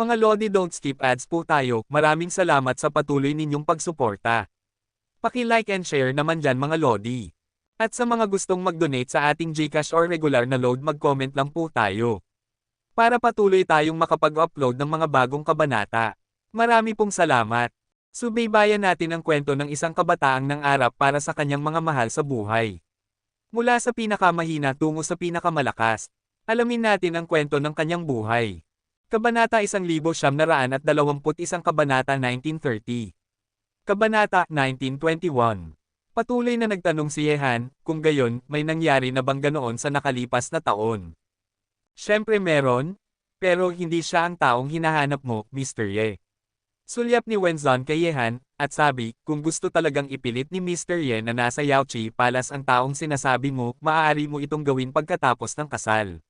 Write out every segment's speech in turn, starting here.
Mga Lodi, don't skip ads po tayo. Maraming salamat sa patuloy ninyong pagsuporta. Paki-like and share naman dyan mga Lodi. At sa mga gustong mag-donate sa ating GCash or regular na load, mag-comment lang po tayo. Para patuloy tayong makapag-upload ng mga bagong kabanata. Marami pong salamat. Subaybayan natin ang kwento ng isang kabataang nangarap para sa kanyang mga mahal sa buhay. Mula sa pinakamahina tungo sa pinakamalakas. Alamin natin ang kwento ng kanyang buhay. Kabanata 1921, Kabanata 1930. Kabanata 1921. Patuloy na nagtanong si Yehan, kung gayon, may nangyari na bang ganoon sa nakalipas na taon? Siyempre meron, pero hindi siya ang taong hinahanap mo, Mr. Ye. Sulyap ni Wenzon kay Yehan, at sabi, kung gusto talagang ipilit ni Mr. Ye na nasa Yaoqi Palace ang taong sinasabi mo, maaari mo itong gawin pagkatapos ng kasal.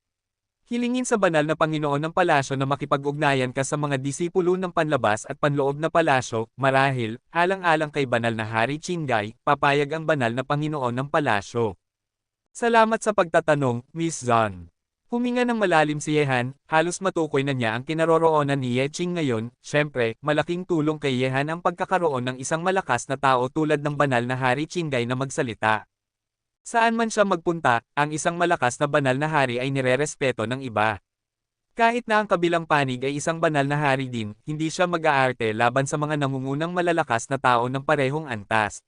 Hilingin sa banal na Panginoon ng palasyo na makipag-ugnayan ka sa mga disipulo ng panlabas at panloob na palasyo, marahil, alang-alang kay banal na Hari Qinggai, papayag ang banal na Panginoon ng palasyo. Salamat sa pagtatanong, Miss Zhang. Huminga ng malalim si Yehan, halos matukoy na niya ang kinaroroonan ni Ye Qing ngayon. Siyempre, malaking tulong kay Yehan ang pagkakaroon ng isang malakas na tao tulad ng banal na Hari Qinggai na magsalita. Saan man siya magpunta, ang isang malakas na banal na hari ay nirerespeto ng iba. Kahit na ang kabilang panig ay isang banal na hari din, hindi siya mag-aarte laban sa mga nangungunang malalakas na tao ng parehong antas.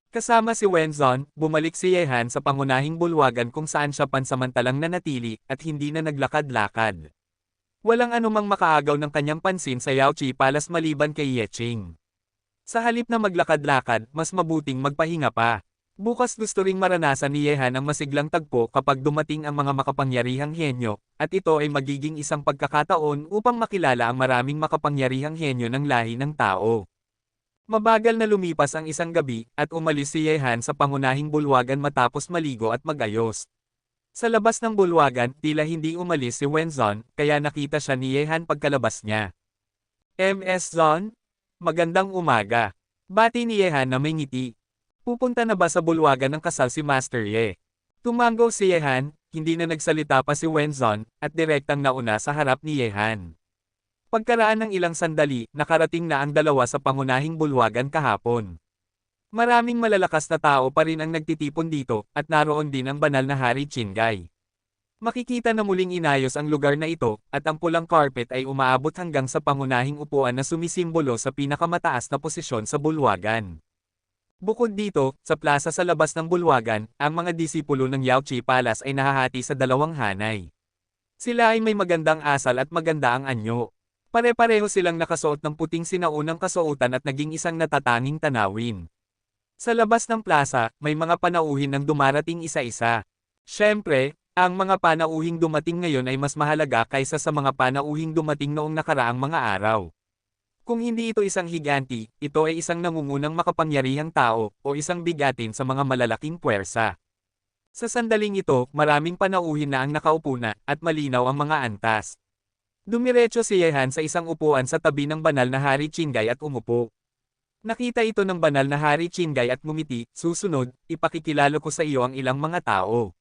Kasama si Wenzon, bumalik si Yehan sa pangunahing bulwagan kung saan siya pansamantalang nanatili at hindi na naglakad-lakad. Walang anumang makaagaw ng kanyang pansin sa Yaoqi Palace maliban kay Ye Qing. Sa halip na maglakad-lakad, mas mabuting magpahinga pa. Bukas gusto ring maranasan ni Yehan ang masiglang tagpo kapag dumating ang mga makapangyarihang henyo, at ito ay magiging isang pagkakataon upang makilala ang maraming makapangyarihang henyo ng lahi ng tao. Mabagal na lumipas ang isang gabi, at umalis si Yehan sa pangunahing bulwagan matapos maligo at magayos. Sa labas ng bulwagan, tila hindi umalis si Wenzon, kaya nakita siya ni Yehan pagkalabas niya. Ms. Zon? Magandang umaga. Bati ni Yehan na may ngiti. Pupunta na ba sa bulwagan ng kasal si Master Ye? Tumango si Yehan, hindi na nagsalita pa si Wenzon, at direktang nauna sa harap ni Yehan. Pagkaraan ng ilang sandali, nakarating na ang dalawa sa pangunahing bulwagan kahapon. Maraming malalakas na tao pa rin ang nagtitipon dito, at naroon din ang banal na Hari Qinggai. Makikita na muling inayos ang lugar na ito, at ang pulang carpet ay umaabot hanggang sa pangunahing upuan na sumisimbolo sa pinakamataas na posisyon sa bulwagan. Bukod dito, sa plaza sa labas ng bulwagan, ang mga disipulo ng Yaoqi Palace ay nahahati sa dalawang hanay. Sila ay may magandang asal at maganda ang anyo. Pare-pareho silang nakasuot ng puting sinaunang kasuotan at naging isang natatanging tanawin. Sa labas ng plaza, may mga panauhin ng dumarating isa-isa. Siyempre, ang mga panauhing dumating ngayon ay mas mahalaga kaysa sa mga panauhing dumating noong nakaraang mga araw. Kung hindi ito isang higanti, ito ay isang nangungunang makapangyarihang tao, o isang bigatin sa mga malalaking puwersa. Sa sandaling ito, maraming panauhin na ang nakaupo na, at malinaw ang mga antas. Dumiretso si Yehan sa isang upuan sa tabi ng banal na Hari Qinggai at umupo. Nakita ito ng banal na Hari Qinggai at ngumiti, susunod, ipakikilala ko sa iyo ang ilang mga tao.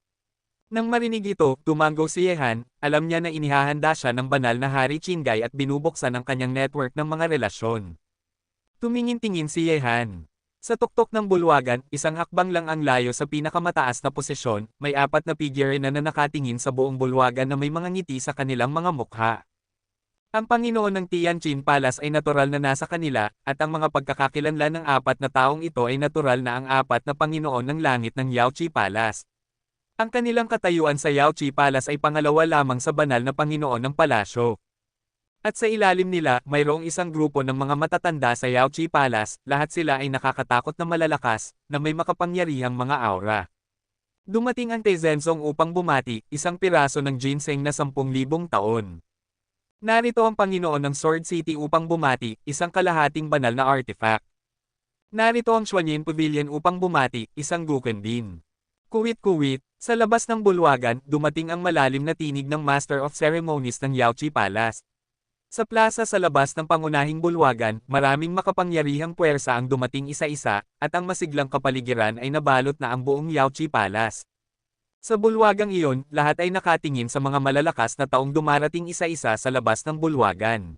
Nang marinig ito, tumango si Yehan, alam niya na inihahanda siya ng banal na Hari Qinggai at binubuksan ang kanyang network ng mga relasyon. Tumingin-tingin si Yehan. Sa tuktok ng bulwagan, isang hakbang lang ang layo sa pinakamataas na posisyon, may 4 na figure na nakatingin sa buong bulwagan na may mga ngiti sa kanilang mga mukha. Ang Panginoon ng Tianqin Palace ay natural na nasa kanila, at ang mga pagkakakilanlan ng 4 na taong ito ay natural na ang 4 na Panginoon ng langit ng Yaoqi Palace. Ang kanilang katayuan sa Yaoqi Palace ay pangalawa lamang sa banal na Panginoon ng palasyo. At sa ilalim nila, mayroong isang grupo ng mga matatanda sa Yaoqi Palace, lahat sila ay nakakatakot na malalakas, na may makapangyarihang mga aura. Dumating ang Tenzong upang bumati, isang piraso ng ginseng na 10,000 taon. Narito ang Panginoon ng Sword City upang bumati, isang kalahating banal na artifact. Narito ang Xuanyin Pavilion upang bumati, isang guken din. Kuwit-kuwit, sa labas ng bulwagan, dumating ang malalim na tinig ng Master of Ceremonies ng Yaoqi Palace. Sa plaza sa labas ng pangunahing bulwagan, maraming makapangyarihang puwersa ang dumating isa-isa, at ang masiglang kapaligiran ay nabalot na ang buong Yaoqi Palace. Sa bulwagang iyon, lahat ay nakatingin sa mga malalakas na taong dumarating isa-isa sa labas ng bulwagan.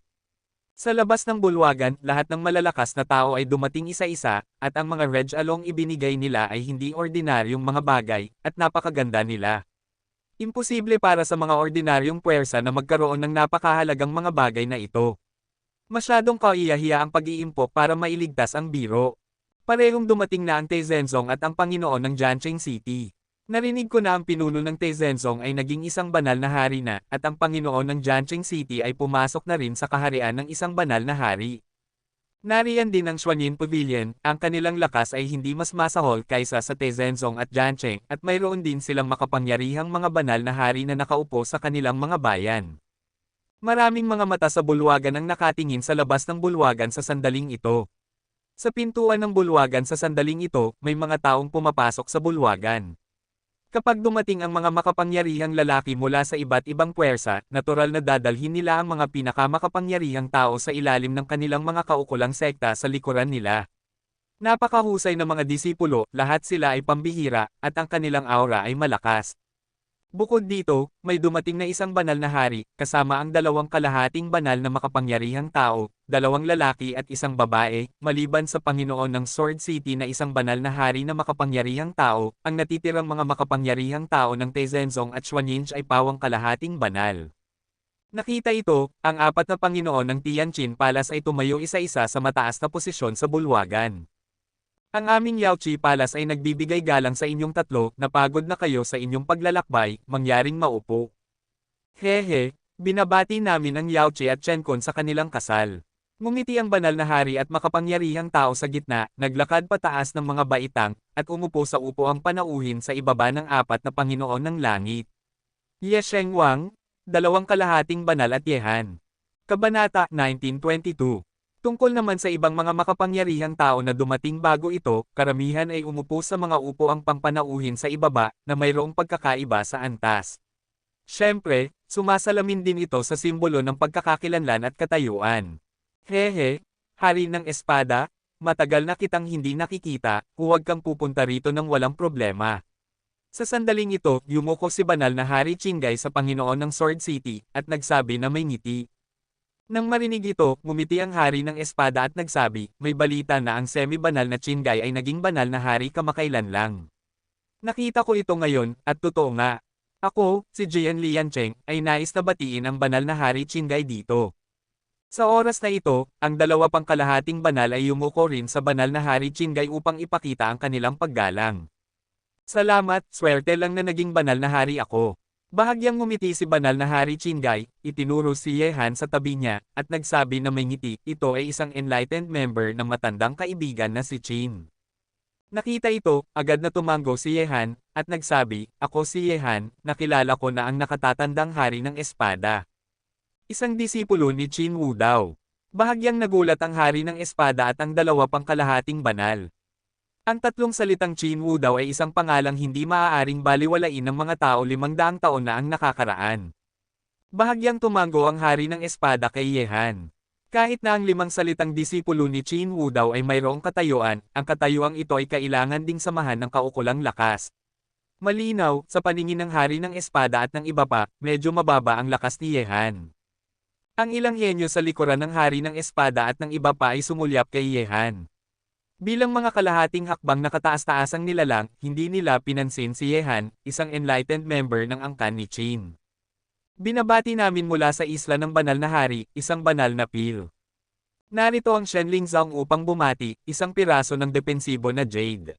Sa labas ng bulwagan, lahat ng malalakas na tao ay dumating isa-isa, at ang mga regalong ibinigay nila ay hindi ordinaryong mga bagay, at napakaganda nila. Imposible para sa mga ordinaryong puwersa na magkaroon ng napakahalagang mga bagay na ito. Masyadong kaiyahiya ang pag-iimpok para mailigtas ang biro. Parehong dumating na ang Tezenzong at ang Panginoon ng Jiancheng City. Narinig ko na ang pinuno ng Tezenzong ay naging isang banal na hari na, at ang Panginoon ng Jiancheng City ay pumasok na rin sa kaharian ng isang banal na hari. Nariyan din ang Xuanyin Pavilion, ang kanilang lakas ay hindi mas masahol kaysa sa Tezenzong at Jiancheng, at mayroon din silang makapangyarihang mga banal na hari na nakaupo sa kanilang mga bayan. Maraming mga mata sa bulwagan ang nakatingin sa labas ng bulwagan sa sandaling ito. Sa pintuan ng bulwagan sa sandaling ito, may mga taong pumapasok sa bulwagan. Kapag dumating ang mga makapangyarihang lalaki mula sa iba't ibang puwersa, natural na dadalhin nila ang mga pinakamakapangyarihang tao sa ilalim ng kanilang mga kaukulang sekta sa likuran nila. Napakahusay na mga disipulo, lahat sila ay pambihira, at ang kanilang aura ay malakas. Bukod dito, may dumating na isang banal na hari, kasama ang 2 kalahating banal na makapangyarihang tao, 2 lalaki at isang babae, maliban sa Panginoon ng Sword City na isang banal na hari na makapangyarihang tao, ang natitirang mga makapangyarihang tao ng Tezenzong at Xuanying ay pawang kalahating banal. Nakita ito, ang 4 na Panginoon ng Tianjin Palace ay tumayo isa-isa sa mataas na posisyon sa bulwagan. Ang aming Yaoqi Palace ay nagbibigay galang sa inyong tatlo, napagod na kayo sa inyong paglalakbay, mangyaring maupo. Hehe, binabati namin ang Yaoqi at Chenkon sa kanilang kasal. Ngumiti ang banal na hari at makapangyarihang tao sa gitna, naglakad pataas ng mga baitang, at umupo sa upo ang panauhin sa ibaba ng 4 na Panginoon ng Langit. Ye Sheng Wang, 2 kalahating banal at Yehan. Kabanata 1922. Tungkol naman sa ibang mga makapangyarihang tao na dumating bago ito, karamihan ay umupo sa mga upo ang pangpanauhin sa ibaba, na mayroong pagkakaiba sa antas. Siyempre, sumasalamin din ito sa simbolo ng pagkakakilanlan at katayuan. Hehe, hari ng espada, matagal na kitang hindi nakikita, huwag kang pupunta rito ng walang problema. Sa sandaling ito, yumuko si banal na Hari Qinggay sa Panginoon ng Sword City, at nagsabi na may ngiti. Nang marinig ito, ngumiti ang hari ng espada at nagsabi, may balita na ang semi-banal na Qinggay ay naging banal na hari kamakailan lang. Nakita ko ito ngayon, at totoo nga. Ako, si Jian Liancheng, ay nais na batiin ang banal na Hari Qinggay dito. Sa oras na ito, ang 2 pang kalahating banal ay yumuko rin sa banal na Hari Qinggay upang ipakita ang kanilang paggalang. Salamat, swerte lang na naging banal na hari ako. Bahagyang ngumiti si banal na Hari Qinggay, itinuro si Yehan sa tabi niya, at nagsabi na may ngiti, ito ay isang enlightened member ng matandang kaibigan na si Qin. Nakita ito, agad na tumango si Yehan, at nagsabi, ako si Yehan, nakilala ko na ang nakatatandang hari ng espada. Isang disipulo ni Qin Wu daw. Bahagyang nagulat ang hari ng espada at ang 2 pang kalahating banal. Ang 3 salitang Qin Wu daw ay isang pangalang hindi maaaring baliwalain ng mga tao 500 taon na ang nakakaraan. Bahagyang tumango ang hari ng espada kay Yehan. Kahit na ang 5 salitang disipulo ni Qin Wu daw ay mayroong katayuan, ang katayuang ito ay kailangan ding samahan ng kaukulang lakas. Malinaw, sa paningin ng hari ng espada at ng iba pa, medyo mababa ang lakas ni Yehan. Ang ilang henyo sa likuran ng hari ng espada at ng iba pa ay sumulyap kay Yehan. Bilang mga kalahating hakbang na kataas-taasang nilalang, hindi nila pinansin si Yehan, isang enlightened member ng angkan ni Qin. Binabati namin mula sa isla ng banal na hari, isang banal na pil. Narito ang Shenling Zhang upang bumati, isang piraso ng depensibo na jade.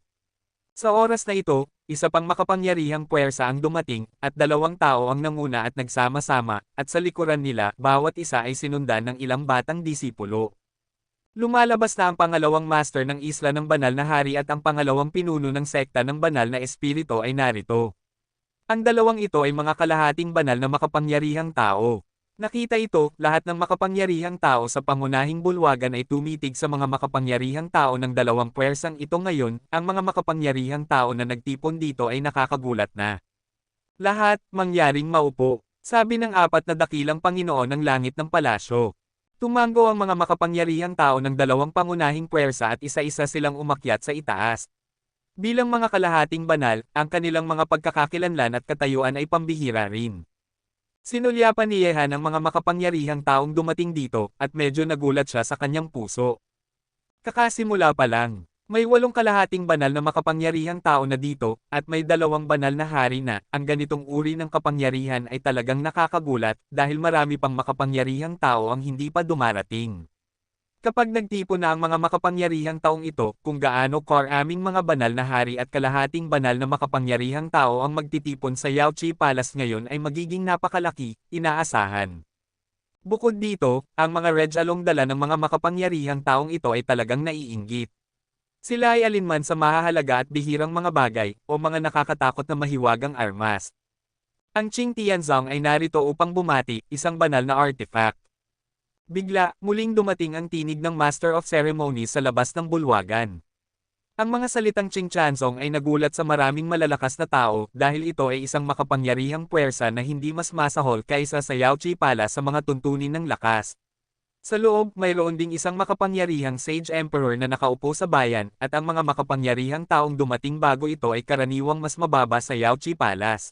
Sa oras na ito, isa pang makapangyarihang puwersa ang dumating, at 2 tao ang nanguna at nagsama-sama, at sa likuran nila, bawat isa ay sinundan ng ilang batang disipulo. Lumalabas na ang pangalawang master ng isla ng banal na hari at ang pangalawang pinuno ng sekta ng banal na espiritu ay narito. Ang 2 ito ay mga kalahating banal na makapangyarihang tao. Nakita ito, lahat ng makapangyarihang tao sa pangunahing bulwagan ay tumitig sa mga makapangyarihang tao ng 2 puwersang ito ngayon, ang mga makapangyarihang tao na nagtipon dito ay nakakagulat na. Lahat, mangyaring maupo, sabi ng 4 na dakilang Panginoon ng langit ng palasyo. Tumango ang mga makapangyarihang tao ng 2 pangunahing puwersa at isa-isa silang umakyat sa itaas. Bilang mga kalahating banal, ang kanilang mga pagkakakilanlan at katayuan ay pambihira rin. Sinulyapan ni Yehan ang mga makapangyarihang taong dumating dito, at medyo nagulat siya sa kanyang puso. Kakasimula pa lang. May 8 kalahating banal na makapangyarihang tao na dito, at may 2 banal na hari na. Ang ganitong uri ng kapangyarihan ay talagang nakakagulat, dahil marami pang makapangyarihang tao ang hindi pa dumarating. Kapag nagtipon na ang mga makapangyarihang taong ito, kung gaano karaming mga banal na hari at kalahating banal na makapangyarihang tao ang magtitipon sa Yaochi Palace ngayon ay magiging napakalaki, inaasahan. Bukod dito, ang mga Rejalong dala ng mga makapangyarihang taong ito ay talagang naiinggit. Sila ay alinman sa mahahalaga at bihirang mga bagay, o mga nakakatakot na mahiwagang armas. Ang Qing Tianzong ay narito upang bumati, isang banal na artifact. Bigla, muling dumating ang tinig ng Master of Ceremonies sa labas ng bulwagan. Ang mga salitang Qing Tianzong ay nagulat sa maraming malalakas na tao dahil ito ay isang makapangyarihang puwersa na hindi mas masahol kaysa sa Yaochi Palace sa mga tuntunin ng lakas. Sa loob, mayroon ding isang makapangyarihang Sage Emperor na nakaupo sa bayan, at ang mga makapangyarihang taong dumating bago ito ay karaniwang mas mababa sa Yaochi Palace.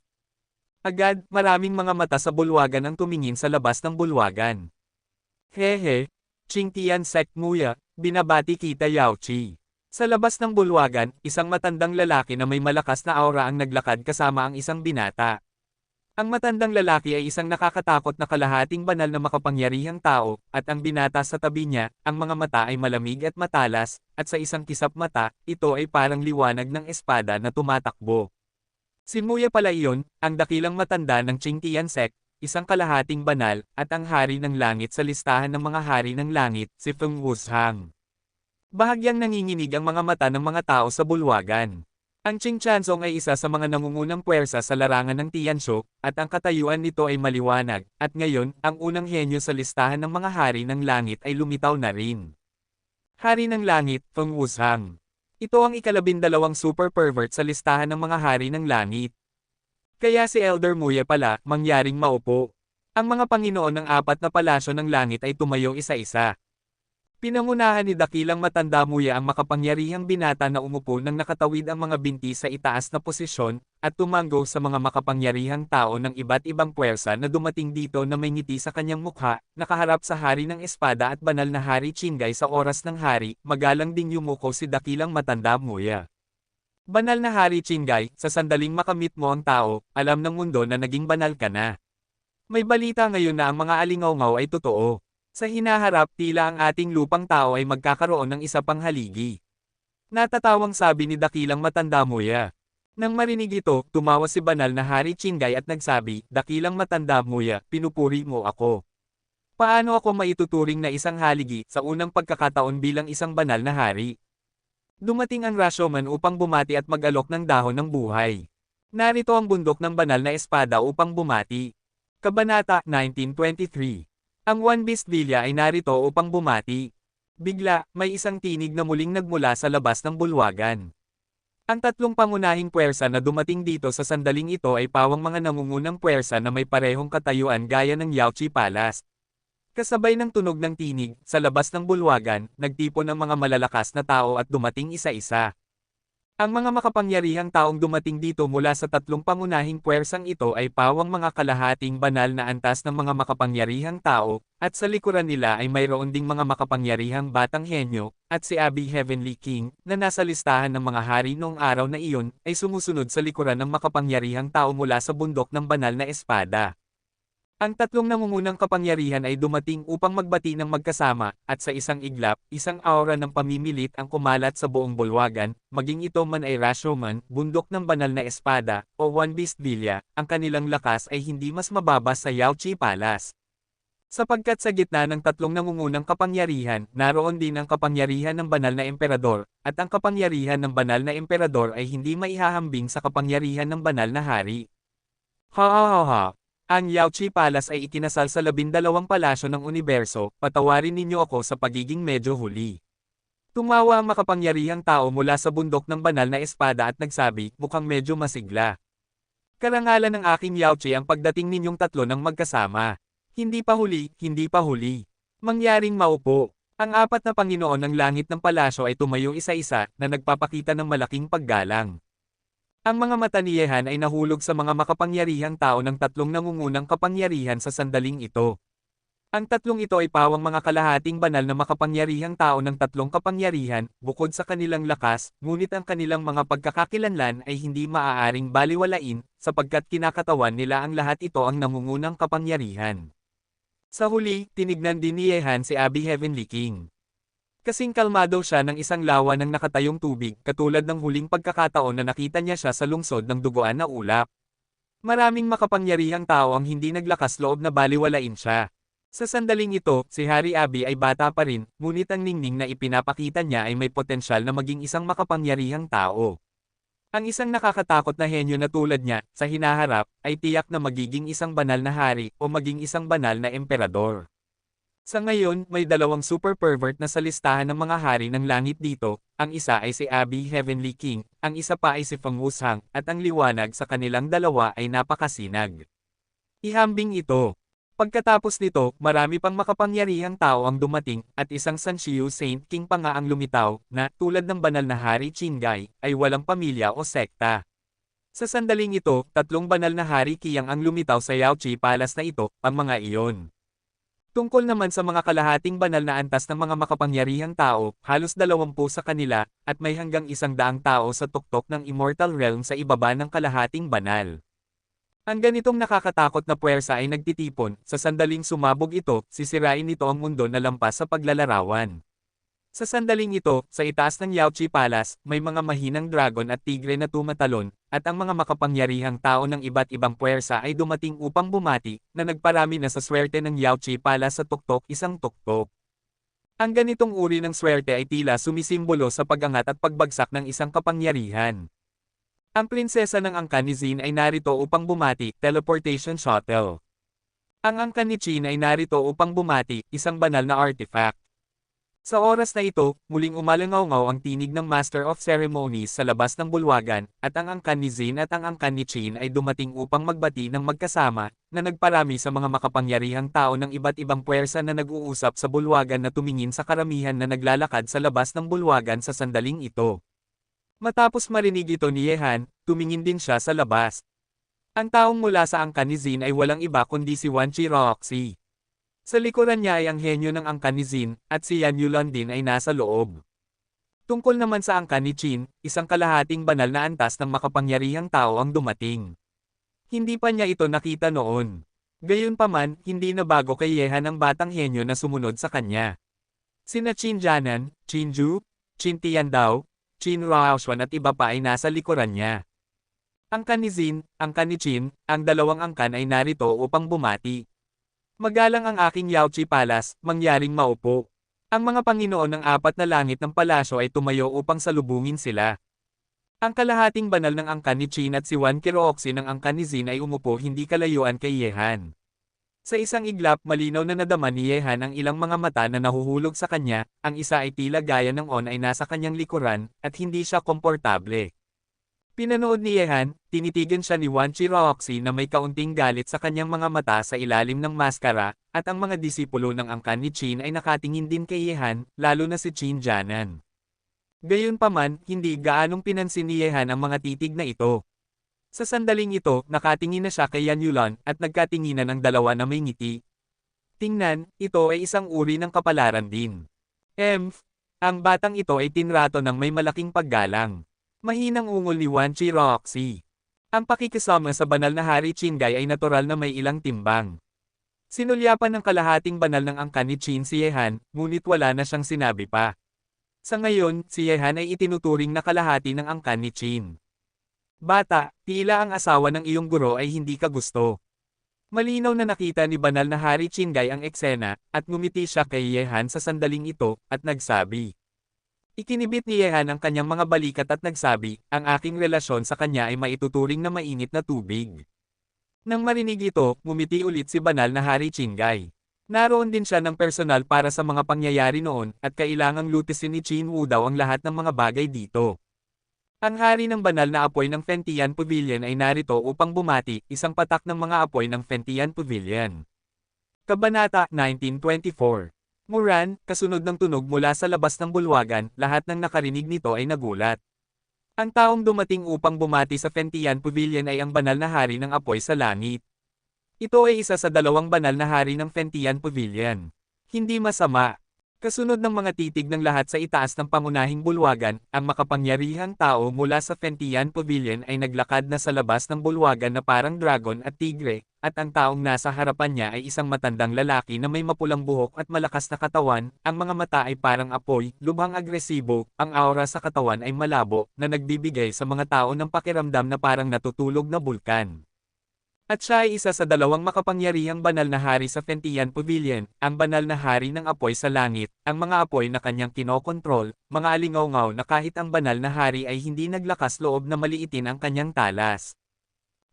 Agad, maraming mga mata sa bulwagan ang tumingin sa labas ng bulwagan. Hehe, Qing Tian Sek Nguya, binabati kita Yaochi. Sa labas ng bulwagan, isang matandang lalaki na may malakas na aura ang naglakad kasama ang isang binata. Ang matandang lalaki ay isang nakakatakot na kalahating banal na makapangyarihang tao, at ang binata sa tabi niya, ang mga mata ay malamig at matalas, at sa isang kisap mata, ito ay parang liwanag ng espada na tumatakbo. Si Nguya pala iyon, ang dakilang matanda ng Qing Tian Sek, isang kalahating banal, at ang hari ng langit sa listahan ng mga hari ng langit, si Feng Wushang. Bahagyang nanginginig ang mga mata ng mga tao sa bulwagan. Ang Qing Tianzong ay isa sa mga nangungunang puwersa sa larangan ng Tianshu, at ang katayuan nito ay maliwanag, at ngayon, ang unang henyo sa listahan ng mga hari ng langit ay lumitaw na rin. Hari ng langit, Feng Wushang. Ito ang ika-12 super pervert sa listahan ng mga hari ng langit. Kaya si Elder Muya pala, mangyaring maupo. Ang mga Panginoon ng 4 na palasyo ng langit ay tumayo isa-isa. Pinangunahan ni dakilang matanda Muya ang makapangyarihang binata na umupo nang nakatawid ang mga binti sa itaas na posisyon, at tumanggo sa mga makapangyarihang tao ng iba't ibang puwersa na dumating dito na may ngiti sa kanyang mukha, nakaharap sa hari ng espada at banal na hari Qinggay sa oras ng hari, magalang ding yumuko si dakilang matanda Muya. Banal na hari Qinggay, sa sandaling makamit mo ang tao, alam ng mundo na naging banal ka na. May balita ngayon na ang mga alingawngaw ay totoo. Sa hinaharap, tila ang ating lupang tao ay magkakaroon ng isa pang haligi. Natatawang sabi ni dakilang matanda Muya. Nang marinig ito, tumawa si banal na hari Qinggay at nagsabi, dakilang matanda Muya, pinupuri mo ako. Paano ako maituturing na isang haligi sa unang pagkakataon bilang isang banal na hari? Dumating ang Rashomon upang bumati at mag-alok ng dahon ng buhay. Narito ang bundok ng banal na espada upang bumati. Kabanata 1923. Ang One Beast Villa ay narito upang bumati. Bigla, may isang tinig na muling nagmula sa labas ng bulwagan. Ang 3 pangunahing puwersa na dumating dito sa sandaling ito ay pawang mga nangungunang puwersa na may parehong katayuan gaya ng Yaochi Palace. Kasabay ng tunog ng tinig, sa labas ng bulwagan, nagtipon ang mga malalakas na tao at dumating isa-isa. Ang mga makapangyarihang taong dumating dito mula sa 3 pangunahing puwersang ito ay pawang mga kalahating banal na antas ng mga makapangyarihang tao, at sa likuran nila ay mayroon ding mga makapangyarihang batang henyo, at si Abi Heavenly King, na nasa listahan ng mga hari noong araw na iyon, ay sumusunod sa likuran ng makapangyarihang tao mula sa bundok ng banal na espada. Ang 3 nangungunang kapangyarihan ay dumating upang magbati ng magkasama, at sa isang iglap, isang aura ng pamimilit ang kumalat sa buong bulwagan, maging ito man ay Rashomon, bundok ng banal na espada, o One Beast Villa, ang kanilang lakas ay hindi mas mababa sa Yaochi Palace. Sapagkat sa gitna ng 3 nangungunang kapangyarihan, naroon din ang kapangyarihan ng banal na emperador, at ang kapangyarihan ng banal na emperador ay hindi maihahambing sa kapangyarihan ng banal na hari. Ha ha ha ha! Ang Yaochi Palace ay ikinasal sa 12 palasyo ng universo, patawarin ninyo ako sa pagiging medyo huli. Tumawa ang makapangyarihang tao mula sa bundok ng banal na espada at nagsabi, mukhang medyo masigla. Karangalan ng aking Yaochi ang pagdating ninyong 3 ng magkasama. Hindi pa huli, hindi pa huli. Mangyaring maupo. Ang 4 na Panginoon ng langit ng palasyo ay tumayo isa-isa, na nagpapakita ng malaking paggalang. Ang mga mata ni Yehan ay nahulog sa mga makapangyarihang tao ng tatlong nangungunang kapangyarihan sa sandaling ito. Ang tatlong ito ay pawang mga kalahating banal na makapangyarihang tao ng tatlong kapangyarihan, bukod sa kanilang lakas, ngunit ang kanilang mga pagkakakilanlan ay hindi maaaring baliwalain, sapagkat kinakatawan nila ang lahat ito ang nangungunang kapangyarihan. Sa huli, tinignan din ni Yehan si Abby Heavenly King. Kasing kalmado siya ng isang lawa ng nakatayong tubig, katulad ng huling pagkakataon na nakita niya siya sa lungsod ng duguan na ulap. Maraming makapangyarihang tao ang hindi naglakas loob na baliwalain siya. Sa sandaling ito, si Hari Abi ay bata pa rin, ngunit ang ningning na ipinapakita niya ay may potensyal na maging isang makapangyarihang tao. Ang isang nakakatakot na henyo na tulad niya, sa hinaharap, ay tiyak na magiging isang banal na hari o maging isang banal na emperador. Sa ngayon, may dalawang super pervert na sa listahan ng mga hari ng langit dito, ang isa ay si Abi Heavenly King, ang isa pa ay si Feng Wushang, at ang liwanag sa kanilang dalawa ay napakasinag. Ihambing ito. Pagkatapos nito, marami pang makapangyarihang tao ang dumating, at isang Sanshiyu Saint King pa nga ang lumitaw, na, tulad ng banal na hari Qingai, ay walang pamilya o sekta. Sa sandaling ito, tatlong banal na hari Qiyang ang lumitaw sa Yaoqi Palace na ito, ang mga iyon. Tungkol naman sa mga kalahating banal na antas ng mga makapangyarihang tao, halos 20 sa kanila, at may hanggang 100 tao sa tuktok ng Immortal Realm sa ibaba ng kalahating banal. Ang ganitong nakakatakot na puwersa ay nagtitipon, sa sandaling sumabog ito, sisirain nito ang mundo na lampas sa paglalarawan. Sa sandaling ito, sa itaas ng Yaoqi Palace, may mga mahinang dragon at tigre na tumatalon, at ang mga makapangyarihang tao ng iba't ibang puwersa ay dumating upang bumati, na nagparami na sa swerte ng Yaoqi Palace sa tuktok isang tuktok. Ang ganitong uri ng swerte ay tila sumisimbolo sa pag-angat at pagbagsak ng isang kapangyarihan. Ang prinsesa ng angkan ni Xin ay narito upang bumati, teleportation shuttle. Ang angkan ni Qin ay narito upang bumati, isang banal na artifact. Sa oras na ito, muling umalangaw-ngaw ang tinig ng Master of Ceremonies sa labas ng bulwagan, at ang angkan ni Xin at ang angkan ni Qin ay dumating upang magbati ng magkasama, na nagparami sa mga makapangyarihang tao ng iba't ibang puwersa na nag-uusap sa bulwagan na tumingin sa karamihan na naglalakad sa labas ng bulwagan sa sandaling ito. Matapos marinig ito ni Yehan, tumingin din siya sa labas. Ang taong mula sa angkan ni Xin ay walang iba kundi si Wanchi Roxy. Sa likuran niya ay ang henyo ng angkan ni Xin, at si Yan Yulan din ay nasa loob. Tungkol naman sa angkan ni Qin, isang kalahating banal na antas ng makapangyarihang tao ang dumating. Hindi pa niya ito nakita noon. Gayunpaman, hindi na bago kay Yehan ang batang henyo na sumunod sa kanya. Sina Qin Jianan, Qin Ju, Qin Tiandao, Qin Ruoxuan at iba pa ay nasa likuran niya. Angkan ni Xin, angkan ni Qin, ang dalawang angkan ay narito upang bumati. Magalang ang aking Yaoqi Palace, mangyaring maupo. Ang mga Panginoon ng apat na langit ng palasyo ay tumayo upang salubungin sila. Ang kalahating banal ng angkan ni Qin at si Wan Qiroxi ng angkan ni Xin ay umupo hindi kalayuan kay Yehan. Sa isang iglap, malinaw na nadama ni Yehan ang ilang mga mata na nahuhulog sa kanya, ang isa ay tila gaya ng On ay nasa kanyang likuran, at hindi siya komportable. Pinanood ni Yehan, tinitigan siya ni Wan Qiroxi na may kaunting galit sa kanyang mga mata sa ilalim ng maskara, at ang mga disipulo ng angkan ni Qin ay nakatingin din kay Yehan, lalo na si Qin Jianan. Gayunpaman, hindi gaanong pinansin ni Yehan ang mga titig na ito. Sa sandaling ito, nakatingin na siya kay Yan Yulan, at nagkatinginan ang dalawa na may ngiti. Tingnan, ito ay isang uri ng kapalaran din. Ang batang ito ay tinrato ng may malaking paggalang. Mahinang ungol ni Wan Qiroxi. Ang pakikisama sa banal na hari Qingai ay natural na may ilang timbang. Sinulyapan ng kalahating banal ng angkan ni Qin si Yehan, ngunit wala na siyang sinabi pa. Sa ngayon, si Yehan ay itinuturing na kalahati ng angkan ni Qin. Bata, tila ang asawa ng iyong guro ay hindi ka gusto. Malinaw na nakita ni banal na hari Qingai ang eksena, at ngumiti siya kay Yehan sa sandaling ito, at nagsabi. Ikinibit ni Yehan ang kanyang mga balikat at nagsabi, ang aking relasyon sa kanya ay maituturing na mainit na tubig. Nang marinig ito, ngumiti ulit si banal na hari Qingai. Naroon din siya ng personal para sa mga pangyayari noon, at kailangang lutisin ni Qin Wu daw ang lahat ng mga bagay dito. Ang hari ng banal na apoy ng Fentian Pavilion ay narito upang bumati, isang patak ng mga apoy ng Fentian Pavilion. Kabanata 1924. Muran, kasunod ng tunog mula sa labas ng bulwagan, lahat ng nakarinig nito ay nagulat. Ang taong dumating upang bumati sa Fentian Pavilion ay ang banal na hari ng apoy sa langit. Ito ay isa sa dalawang banal na hari ng Fentian Pavilion. Hindi masama. Kasunod ng mga titig ng lahat sa itaas ng pangunahing bulwagan, ang makapangyarihang tao mula sa Fentian Pavilion ay naglakad na sa labas ng bulwagan na parang dragon at tigre, at ang taong nasa harapan niya ay isang matandang lalaki na may mapulang buhok at malakas na katawan, ang mga mata ay parang apoy, lubhang agresibo, ang aura sa katawan ay malabo, na nagbibigay sa mga tao ng pakiramdam na parang natutulog na bulkan. At siya ay isa sa dalawang makapangyarihang banal na hari sa Fentian Pavilion, ang banal na hari ng apoy sa langit, ang mga apoy na kanyang kinokontrol, mga alingaw-ngaw na kahit ang banal na hari ay hindi naglakas loob na maliitin ang kanyang talas.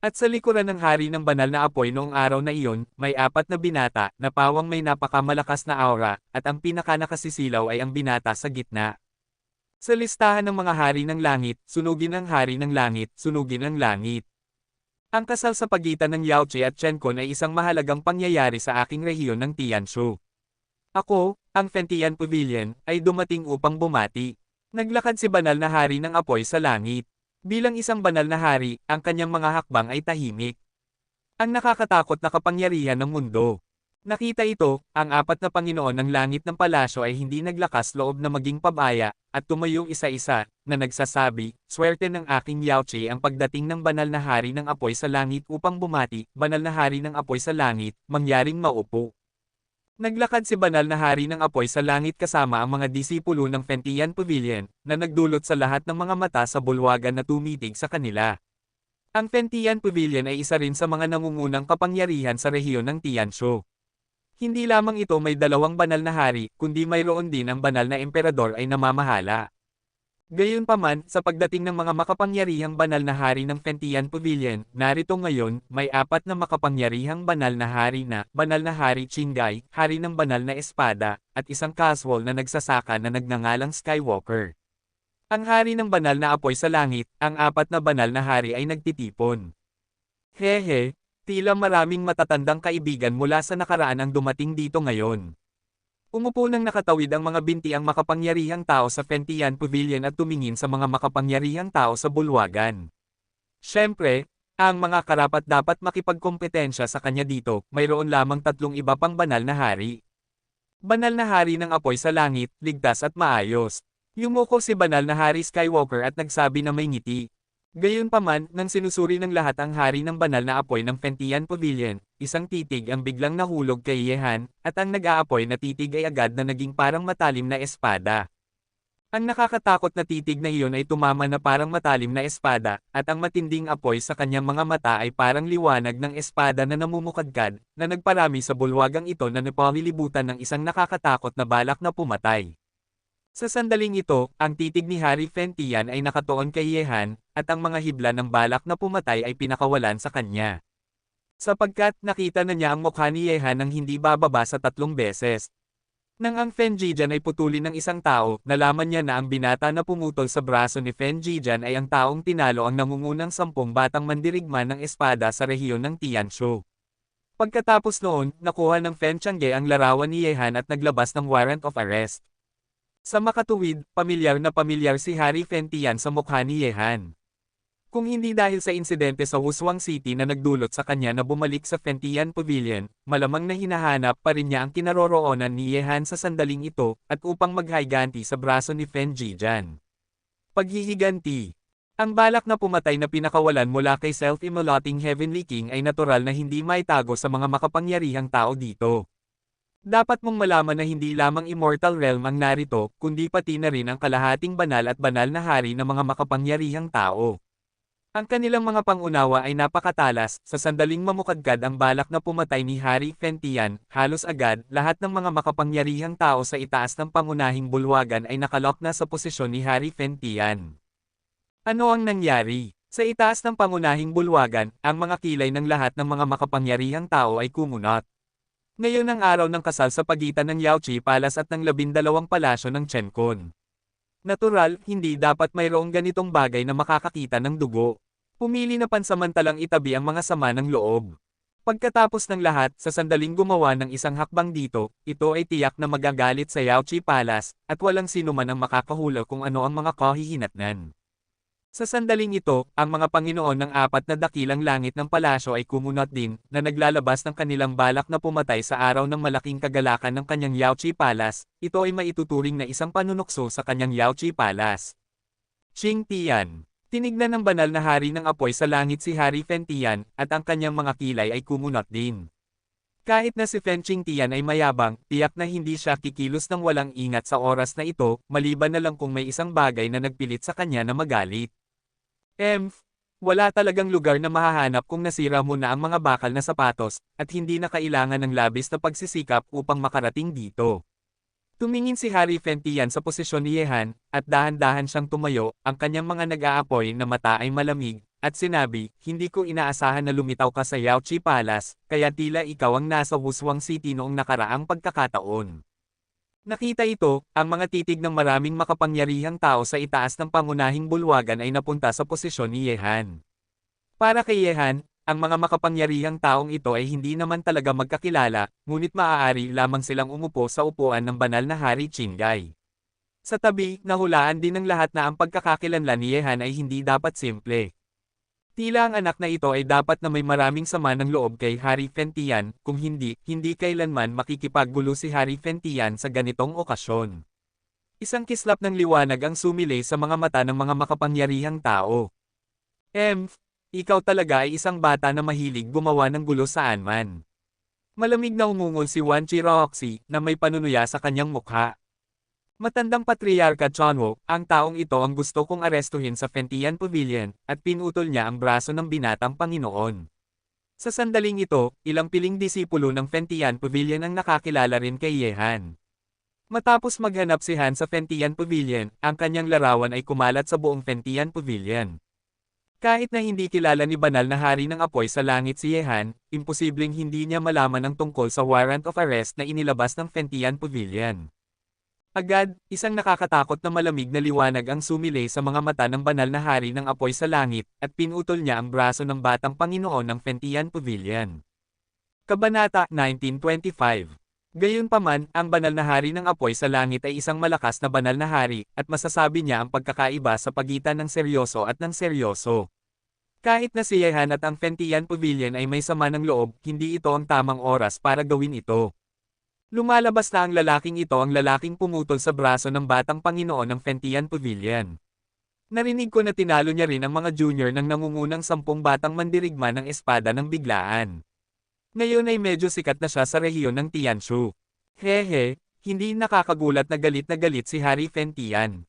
At sa likuran ng hari ng banal na apoy noong araw na iyon, may apat na binata, na pawang may napakamalakas na aura, at ang pinakanakasisilaw ay ang binata sa gitna. Sa listahan ng mga hari ng langit, sunugin ang hari ng langit, sunugin ang langit. Ang kasal sa pagitan ng Yaoche at Chenkon ay isang mahalagang pangyayari sa aking rehiyon ng Tianshu. Ako, ang Fentian Pavilion, ay dumating upang bumati. Naglakad si banal na hari ng apoy sa langit. Bilang isang banal na hari, ang kanyang mga hakbang ay tahimik. Ang nakakatakot na kapangyarihan ng mundo. Nakita ito, ang apat na Panginoon ng langit ng palasyo ay hindi naglakas loob na maging pabaya, at tumayong isa-isa, na nagsasabi, swerte ng aking Yaoche ang pagdating ng banal na hari ng apoy sa langit upang bumati, banal na hari ng apoy sa langit, mangyaring maupo. Naglakad si banal na hari ng apoy sa langit kasama ang mga disipulo ng Fentian Pavilion, na nagdulot sa lahat ng mga mata sa bulwagan na tumitig sa kanila. Ang Fentian Pavilion ay isa rin sa mga nangungunang kapangyarihan sa rehiyon ng Tianshu. Hindi lamang ito may dalawang banal na hari, kundi mayroon din ang banal na emperador ay namamahala. Gayunpaman, sa pagdating ng mga makapangyarihang banal na hari ng Fentian Pavilion, narito ngayon, may apat na makapangyarihang banal na hari na, banal na hari Qinggai, hari ng banal na espada, at isang casual na nagsasaka na nagngangalang Skywalker. Ang hari ng banal na apoy sa langit, ang apat na banal na hari ay nagtitipon. Hehe. Tila maraming matatandang kaibigan mula sa nakaraan ang dumating dito ngayon. Umupo nang nakatawid ang mga binti ang makapangyarihang tao sa Fentian Pavilion at tumingin sa mga makapangyarihang tao sa bulwagan. Siyempre, ang mga karapat-dapat makipagkompetensya sa kanya dito, mayroon lamang tatlong iba pang banal na hari. Banal na hari ng apoy sa langit, ligtas at maayos. Yumuko si banal na hari Skywalker at nagsabi na may ngiti. Gayunpaman, nang sinusuri ng lahat ang hari ng banal na apoy ng Fentian Pavilion, isang titig ang biglang nahulog kay Yehan, at ang nag-aapoy na titig ay agad na naging parang matalim na espada. Ang nakakatakot na titig na iyon ay tumama na parang matalim na espada, at ang matinding apoy sa kanyang mga mata ay parang liwanag ng espada na namumukadkad, na nagparami sa bulwagang ito na napalilibutan ng isang nakakatakot na balak na pumatay. Sa sandaling ito, ang titig ni Hari Fentian ay nakatuon kay Yehan, at ang mga hibla ng balak na pumatay ay pinakawalan sa kanya. Sapagkat nakita na niya ang mukha ni Yehan nang hindi bababa sa 3 beses. Nang ang Fenjijan ay putulin ng isang tao, nalaman niya na ang binata na pumutol sa braso ni Fenjijan ay ang taong tinalo ang nangungunang 10 batang mandirigma ng espada sa rehiyon ng Tianshu. Pagkatapos noon, nakuha ng Fen Changge ang larawan ni Yehan at naglabas ng warrant of arrest. Sa makatuwid, pamilyar si Hari Fentian sa mukha ni Yehan. Kung hindi dahil sa insidente sa Wuswang City na nagdulot sa kanya na bumalik sa Fentian Pavilion, malamang na hinahanap pa rin niya ang kinaroroonan ni Yehan sa sandaling ito, at upang maghiganti sa braso ni Fenjijan. Paghihiganti. Ang balak na pumatay na pinakawalan mula kay self-immolating Heavenly King ay natural na hindi maitago sa mga makapangyarihang tao dito. Dapat mong malaman na hindi lamang immortal realm ang narito, kundi pati na rin ang kalahating banal at banal na hari ng mga makapangyarihang tao. Ang kanilang mga pangunawa ay napakatalas, sa sandaling mamukadkad ang balak na pumatay ni Hari Fentian, halos agad, lahat ng mga makapangyarihang tao sa itaas ng pangunahing bulwagan ay nakalok na sa posisyon ni Hari Fentian. Ano ang nangyari? Sa itaas ng pangunahing bulwagan, ang mga kilay ng lahat ng mga makapangyarihang tao ay kumunot. Ngayon ang araw ng kasal sa pagitan ng Yaoche Palace at ng 12 palasyo ng Chenkon. Natural, hindi dapat mayroong ganitong bagay na makakakita ng dugo. Pumili na pansamantalang itabi ang mga sama ng loob. Pagkatapos ng lahat, sa sandaling gumawa ng isang hakbang dito, ito ay tiyak na magagalit sa Yaoche Palace, at walang sino man ang makakahula kung ano ang mga kahihinatnan. Sa sandaling ito, ang mga Panginoon ng apat na dakilang langit ng palasyo ay kumunot din, na naglalabas ng kanilang balak na pumatay sa araw ng malaking kagalakan ng kanyang Yaochi Palace. Ito ay maituturing na isang panunukso sa kanyang Yaochi Palace. Qing Tian. Tinignan ng banal na hari ng apoy sa langit si Hari Fen Tian, at ang kanyang mga kilay ay kumunot din. Kahit na si Fen Qingtian ay mayabang, tiyak na hindi siya kikilos ng walang ingat sa oras na ito, maliban na lang kung may isang bagay na nagpilit sa kanya na magalit. Wala talagang lugar na mahahanap kung nasira mo na ang mga bakal na sapatos, at hindi na kailangan ng labis na pagsisikap upang makarating dito. Tumingin si Hari Fen Tian sa posisyon ni Yehan, at dahan-dahan siyang tumayo, ang kanyang mga nag-aapoy na mata ay malamig, at sinabi, hindi ko inaasahan na lumitaw ka sa Yaochi Palace, kaya tila ikaw ang nasa Wushuang City noong nakaraang pagkakataon. Nakita ito, ang mga titig ng maraming makapangyarihang tao sa itaas ng pangunahing bulwagan ay napunta sa posisyon ni Yehan. Para kay Yehan, ang mga makapangyarihang taong ito ay hindi naman talaga magkakilala, ngunit maaari lamang silang umupo sa upuan ng banal na Hari Qinggai. Sa tabi, nahulaan din ng lahat na ang pagkakakilanlan ni Yehan ay hindi dapat simple. Tila ang anak na ito ay dapat na may maraming sama ng loob kay Hari Fen Tian, kung hindi kailanman makikipaggulo si Hari Fen Tian sa ganitong okasyon. Isang kislap ng liwanag ang sumilay sa mga mata ng mga makapangyarihang tao. Ikaw talaga ay isang bata na mahilig gumawa ng gulo saan man. Malamig na umungol si Wan Qiroxi na may panunuya sa kanyang mukha. Matandang Patriarka Chonwo, ang taong ito ang gusto kong arestuhin sa Fentian Pavilion, at pinutol niya ang braso ng binatang Panginoon. Sa sandaling ito, ilang piling disipulo ng Fentian Pavilion ang nakakilala rin kay Yehan. Matapos maghanap si Han sa Fentian Pavilion, ang kanyang larawan ay kumalat sa buong Fentian Pavilion. Kahit na hindi kilala ni banal na hari ng apoy sa langit si Yehan, imposibleng hindi niya malaman ang tungkol sa warrant of arrest na inilabas ng Fentian Pavilion. Agad, isang nakakatakot na malamig na liwanag ang sumilay sa mga mata ng banal na hari ng apoy sa langit, at pinutol niya ang braso ng batang Panginoon ng Fentian Pavilion. Kabanata 1925. Gayunpaman, ang banal na hari ng apoy sa langit ay isang malakas na banal na hari, at masasabi niya ang pagkakaiba sa pagitan ng seryoso at ng seryoso. Kahit na si Yehan at ang Fentian Pavilion ay may sama ng loob, hindi ito ang tamang oras para gawin ito. Lumalabas na ang lalaking ito, ang lalaking pumutol sa braso ng batang Panginoon ng Fentian Pavilion. Narinig ko na tinalo niya rin ang mga junior ng nangungunang 10 batang mandirigma ng espada ng biglaan. Ngayon ay medyo sikat na siya sa rehiyon ng Tianshu. Hehe, hindi nakakagulat na galit si Hari Fen Tian.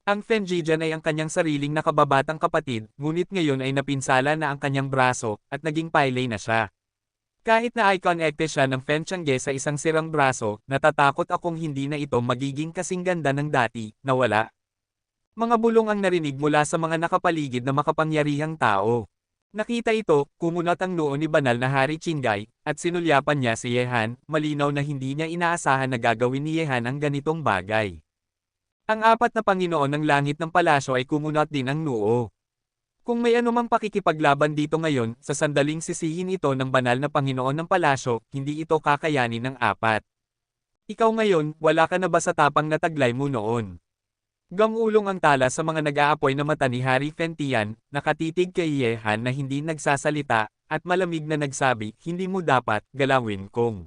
Ang Fen Jijan ay ang kanyang sariling nakababatang kapatid, ngunit ngayon ay napinsala na ang kanyang braso, at naging paylay na siya. Kahit na icon-ecte siya ng Fen Changge sa isang sirang braso, natatakot akong hindi na ito magiging kasing ganda ng dati, na wala. Mga bulong ang narinig mula sa mga nakapaligid na makapangyarihang tao. Nakita ito, kumunot ang noo ni banal na Hari Qinggai, at sinulyapan niya si Yehan, malinaw na hindi niya inaasahan na gagawin ni Yehan ang ganitong bagay. Ang apat na Panginoon ng langit ng palasyo ay kumunot din ang noo. Kung may anumang pakikipaglaban dito ngayon, sa sandaling sisihin ito ng banal na Panginoon ng palasyo, hindi ito kakayanin ng apat. Ikaw ngayon, wala ka na ba sa tapang na taglay mo noon? Gangulong ang tala sa mga nag-aapoy na mata ni Hari Fen Tian, nakatitig kay Yehan na hindi nagsasalita, at malamig na nagsabi, hindi mo dapat galawin kong.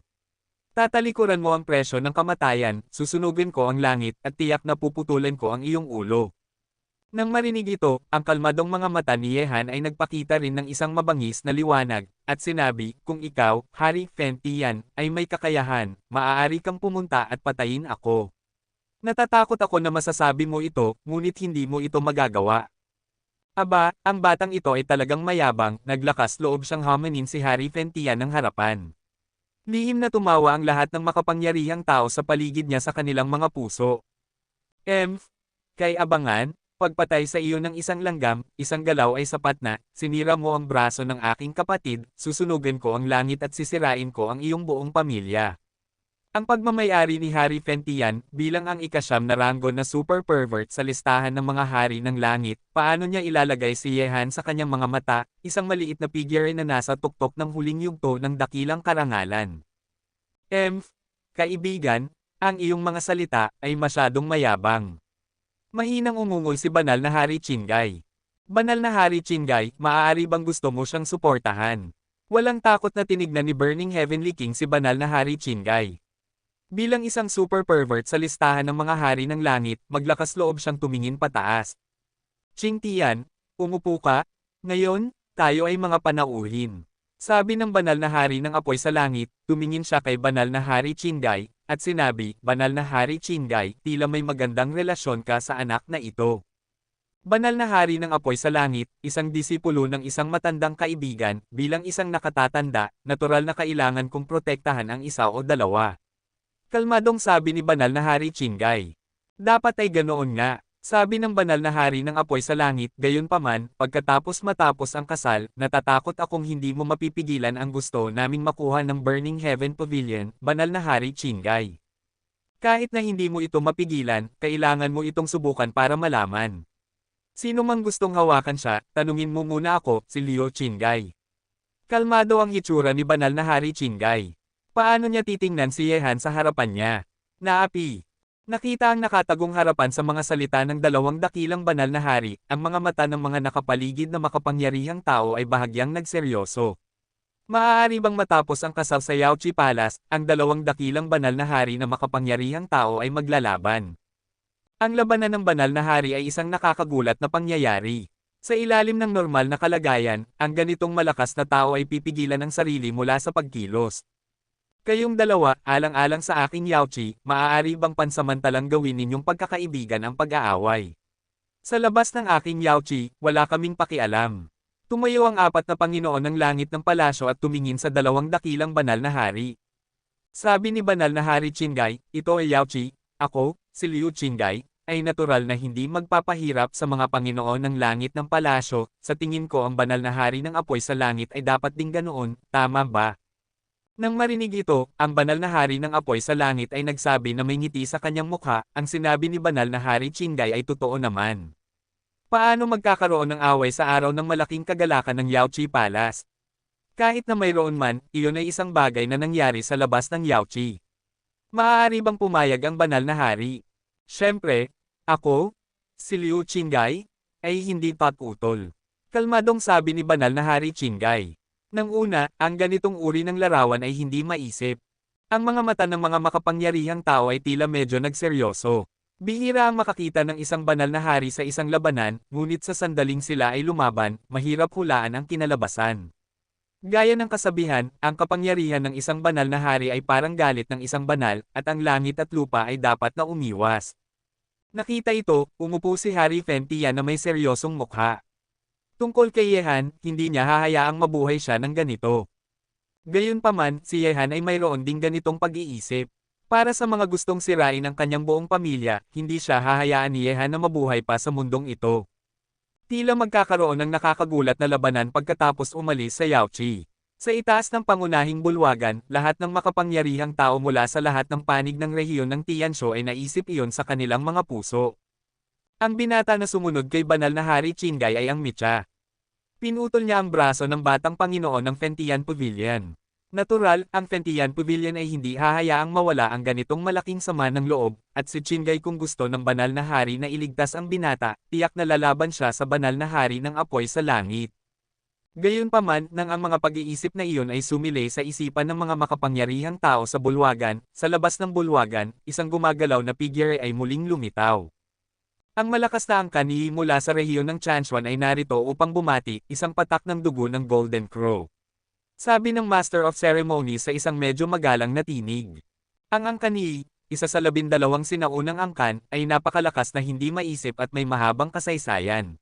Tatalikuran mo ang presyo ng kamatayan, susunugin ko ang langit, at tiyak na puputulan ko ang iyong ulo. Nang marinig ito, ang kalmadong mga mata ni Yehan ay nagpakita rin ng isang mabangis na liwanag, at sinabi, kung ikaw, Hari Fen Tian, ay may kakayahan, maaari kang pumunta at patayin ako. Natatakot ako na masasabi mo ito, ngunit hindi mo ito magagawa. Aba, ang batang ito ay talagang mayabang, naglakas loob siyang hamanin si Hari Fen Tian ng harapan. Lihim na tumawa ang lahat ng makapangyarihang tao sa paligid niya sa kanilang mga puso. Kay abangan, pagpatay sa iyo ng isang langgam, isang galaw ay sapat na, sinira mo ang braso ng aking kapatid, susunugin ko ang langit at sisirain ko ang iyong buong pamilya. Ang pagmamayari ni Hari Fen Tian, bilang ang ika-9 na ranggo na super pervert sa listahan ng mga hari ng langit, paano niya ilalagay si Yehan sa kanyang mga mata, isang maliit na figure na nasa tuktok ng huling yugto ng dakilang karangalan. Kaibigan, ang iyong mga salita ay masyadong mayabang. Mahinang umungol si banal na Hari Qinggai. Banal na Hari Qinggai, maaari bang gusto mo siyang suportahan? Walang takot na tinignan ni Burning Heavenly King si Banal na Hari Qinggai. Bilang isang super pervert sa listahan ng mga hari ng langit, maglakas loob siyang tumingin pataas. Qing Tian, umupo ka? Ngayon, tayo ay mga panauhin. Sabi ng banal na hari ng apoy sa langit, tumingin siya kay banal na Hari Qinggai, at sinabi, Banal na Hari Qinggai, tila may magandang relasyon ka sa anak na ito. Banal na hari ng apoy sa langit, isang disipulo ng isang matandang kaibigan, bilang isang nakatatanda, natural na kailangan kong protektahan ang isa o dalawa. Kalmadong sabi ni banal na Hari Qinggai. Dapat ay ganoon nga, sabi ng banal na hari ng apoy sa langit, gayunpaman, matapos ang kasal, natatakot akong hindi mo mapipigilan ang gusto naming makuha ng Burning Heaven Pavilion, banal na Hari Qinggai. Kahit na hindi mo ito mapigilan, kailangan mo itong subukan para malaman. Sino mang gustong hawakan siya, tanungin mo muna ako, si Liu Qinggai. Kalmado ang hitsura ni banal na Hari Qinggai. Paano niya titingnan si Yehan sa harapan niya? Naapi. Nakita ang nakatagong harapan sa mga salita ng dalawang dakilang banal na hari, ang mga mata ng mga nakapaligid na makapangyarihang tao ay bahagyang nagseryoso. Maaari bang matapos ang kasal sa Yaoqi Palace, ang dalawang dakilang banal na hari na makapangyarihang tao ay maglalaban? Ang labanan ng banal na hari ay isang nakakagulat na pangyayari. Sa ilalim ng normal na kalagayan, ang ganitong malakas na tao ay pipigilan ang sarili mula sa pagkilos. Kayong dalawa, alang-alang sa aking Yaoqi, maaari bang pansamantalang gawin ninyong pagkakaibigan ang pag-aaway? Sa labas ng aking Yaoqi, wala kaming pakialam. Tumayo ang apat na Panginoon ng langit ng palasyo at tumingin sa dalawang dakilang banal na hari. Sabi ni banal na Hari Qinggai, ito ay Yaoqi, ako, si Liu Qinggai, ay natural na hindi magpapahirap sa mga Panginoon ng langit ng palasyo, sa tingin ko ang banal na hari ng apoy sa langit ay dapat ding ganoon, tama ba? Nang marinig ito, ang banal na hari ng apoy sa langit ay nagsabi na may ngiti sa kanyang mukha, ang sinabi ni banal na Hari Qinggai ay totoo naman. Paano magkakaroon ng away sa araw ng malaking kagalakan ng Yaoqi Palace? Kahit na mayroon man, iyon ay isang bagay na nangyari sa labas ng Yaoqi. Maaari bang pumayag ang banal na hari? Siyempre, ako, si Liu Qinggai, ay hindi patutol. Kalmadong sabi ni banal na Hari Qinggai. Nang una, ang ganitong uri ng larawan ay hindi maisip. Ang mga mata ng mga makapangyarihang tao ay tila medyo nagseryoso. Bihira ang makakita ng isang banal na hari sa isang labanan, ngunit sa sandaling sila ay lumaban, mahirap hulaan ang kinalabasan. Gaya ng kasabihan, ang kapangyarihan ng isang banal na hari ay parang galit ng isang banal, at ang langit at lupa ay dapat na umiwas. Nakita ito, umupo si Hari Fen Tian na may seryosong mukha. Tungkol kay Yehan, hindi niya hahayaang mabuhay siya ng ganito. Gayunpaman, si Yehan ay mayroon ding ganitong pag-iisip. Para sa mga gustong sirain ang kanyang buong pamilya, hindi siya hahayaan ni Yehan na mabuhay pa sa mundong ito. Tila magkakaroon ng nakakagulat na labanan pagkatapos umalis sa Yaoqi. Sa itaas ng pangunahing bulwagan, lahat ng makapangyarihang tao mula sa lahat ng panig ng rehiyon ng Tianshu ay naisip iyon sa kanilang mga puso. Ang binata na sumunod kay banal na Hari Qinggai ay ang Micha. Pinutol niya ang braso ng batang Panginoon ng Fentian Pavilion. Natural, ang Fentian Pavilion ay hindi hahayaang mawala ang ganitong malaking sama ng loob, at si Qinggai kung gusto ng banal na hari na iligtas ang binata, tiyak na lalaban siya sa banal na hari ng apoy sa langit. Gayunpaman, nang ang mga pag-iisip na iyon ay sumilay sa isipan ng mga makapangyarihang tao sa bulwagan, sa labas ng bulwagan, isang gumagalaw na figure ay muling lumitaw. Ang malakas na angkan mula sa rehiyon ng Chanshuan ay narito upang bumati, isang patak ng dugo ng Golden Crow. Sabi ng Master of Ceremonies sa isang medyo magalang na tinig. Ang angkan isa sa 12 sinaunang angkan, ay napakalakas na hindi maisip at may mahabang kasaysayan.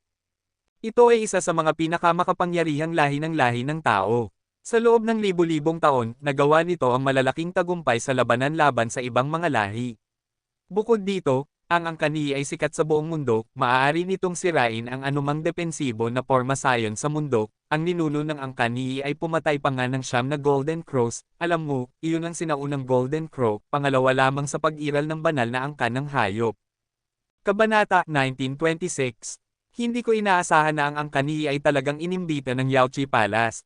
Ito ay isa sa mga pinakamakapangyarihang lahi ng tao. Sa loob ng libu-libong taon, nagawa nito ang malalaking tagumpay sa labanan laban sa ibang mga lahi. Bukod dito, ang angkani ay sikat sa buong mundo, maaari nitong sirain ang anumang depensibo na porma sayon sa mundo. Ang ninuno ng angkani ay pumatay pa nga ng 9 na Golden Crows, alam mo, iyon ang sinaunang Golden Crow, pangalawa lamang sa pag-iral ng banal na angkan ng hayop. Kabanata 1926. Hindi ko inaasahan na ang angkani ay talagang inimbita ng Yaoqi Palace.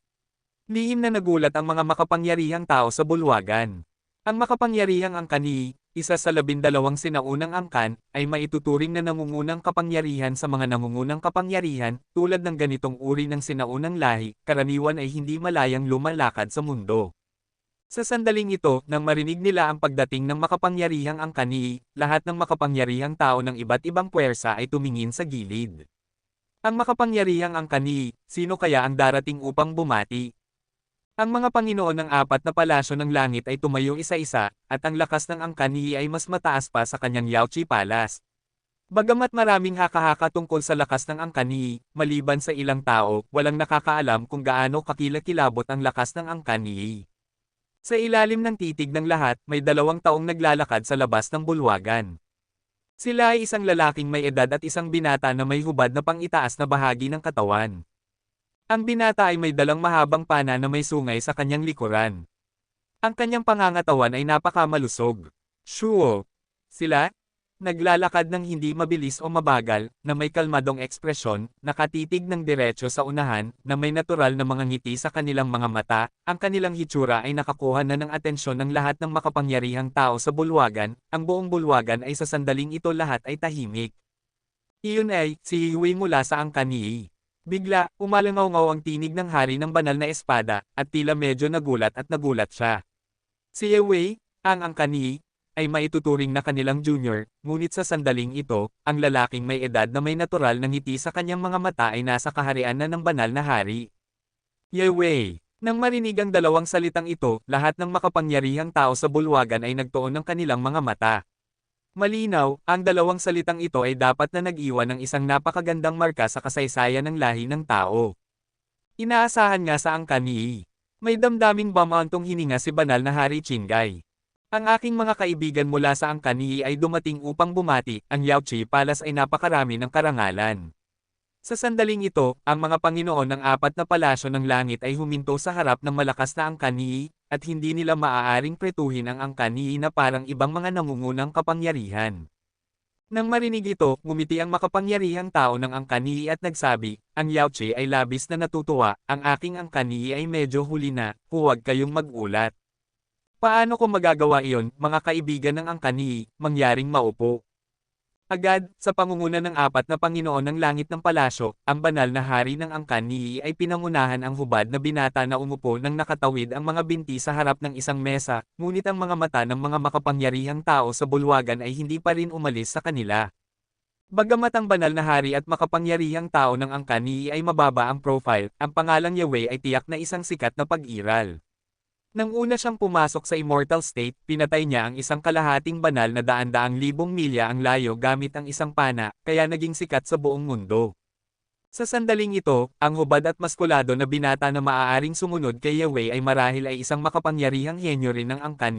Lihim na nagulat ang mga makapangyarihang tao sa bulwagan. Ang makapangyarihang angkani, isa sa 12 sinaunang angkan, ay maituturing na nangungunang kapangyarihan sa mga nangungunang kapangyarihan, tulad ng ganitong uri ng sinaunang lahi, karaniwan ay hindi malayang lumalakad sa mundo. Sa sandaling ito, nang marinig nila ang pagdating ng makapangyarihang angkan lahat ng makapangyarihang tao ng iba't ibang puwersa ay tumingin sa gilid. Ang makapangyarihang angkan, sino kaya ang darating upang bumati? Ang mga Panginoon ng apat na palasyo ng langit ay tumayo isa-isa, at ang lakas ng angkan ay mas mataas pa sa kanyang Yaochi Palace. Bagamat maraming haka-haka tungkol sa lakas ng angkan, maliban sa ilang tao, walang nakakaalam kung gaano kakilakilabot ang lakas ng angkan. Sa ilalim ng titig ng lahat, may 2 taong naglalakad sa labas ng bulwagan. Sila ay isang lalaking may edad at isang binata na may hubad na pang-itaas na bahagi ng katawan. Ang binata ay may dalang mahabang pana na may sungay sa kanyang likuran. Ang kanyang pangangatawan ay napakamalusog. Shuo. Sila? Naglalakad ng hindi mabilis o mabagal, na may kalmadong ekspresyon, nakatitig ng diretso sa unahan, na may natural na mga ngiti sa kanilang mga mata, ang kanilang hitsura ay nakakuha na ng atensyon ng lahat ng makapangyarihang tao sa bulwagan, ang buong bulwagan ay sa sandaling ito lahat ay tahimik. Iyon ay, si Yui mula sa angkan. Bigla, umalangaw-ngaw ang tinig ng hari ng banal na espada, at tila medyo nagulat siya. Si Yewei, ang angkan, ay maituturing na kanilang junior, ngunit sa sandaling ito, ang lalaking may edad na may natural na ngiti sa kanyang mga mata ay nasa kaharian na ng banal na hari. Yewei. Nang marinig ang 2 salitang ito, lahat ng makapangyarihang tao sa bulwagan ay nagtuon ng kanilang mga mata. Malinaw, ang 2 salitang ito ay dapat na nag-iwan ng isang napakagandang marka sa kasaysayan ng lahi ng tao. Inaasahan nga sa angkan. May damdaming bumantong hininga si banal na Hari Qinggai. Ang aking mga kaibigan mula sa angkan ay dumating upang bumati, ang Yaochi Palace ay napakarami ng karangalan. Sa sandaling ito, ang mga Panginoon ng apat na palasyo ng langit ay huminto sa harap ng malakas na angkan, at hindi nila maaaring pretuhin ang angkan na parang ibang mga nangungunang kapangyarihan. Nang marinig ito, ngumiti ang makapangyarihang tao ng angkan at nagsabi, ang Yaochi ay labis na natutuwa, ang aking angkan ay medyo huli na, huwag kayong magulat. Paano ko magagawa iyon, mga kaibigan ng angkan, mangyaring maupo? Agad, sa pangunguna ng apat na Panginoon ng langit ng palasyo, ang banal na hari ng angkan ay pinangunahan ang hubad na binata na umupo nang nakatawid ang mga binti sa harap ng isang mesa, ngunit ang mga mata ng mga makapangyarihang tao sa bulwagan ay hindi pa rin umalis sa kanila. Bagamat ang banal na hari at makapangyarihang tao ng angkan ay mababa ang profile, ang pangalang Yahweh ay tiyak na isang sikat na pag-iral. Nang una siyang pumasok sa immortal state, pinatay niya ang isang kalahating banal na daan-daang libong milya ang layo gamit ang isang pana, kaya naging sikat sa buong mundo. Sa sandaling ito, ang hubad at maskulado na binata na maaaring sumunod kay Yahweh ay marahil ay isang makapangyarihang henyo rin ng angkan.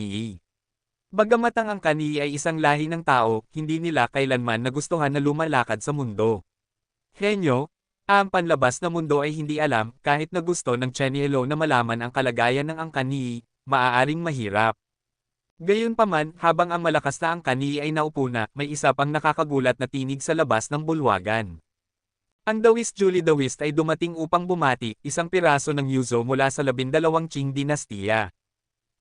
Bagamat ang angkan ay isang lahi ng tao, hindi nila kailanman nagustuhan na lumalakad sa mundo. Henyo? Ang panlabas na mundo ay hindi alam, kahit na gusto ng Chenielo na malaman ang kalagayan ng angkan, maaaring mahirap. Gayunpaman, habang ang malakas na angkan ay naupo na, may isa pang nakakagulat na tinig sa labas ng bulwagan. Ang Dawist Julie Dawist ay dumating upang bumati, isang piraso ng yuzo mula sa 12 Qing dinastiya.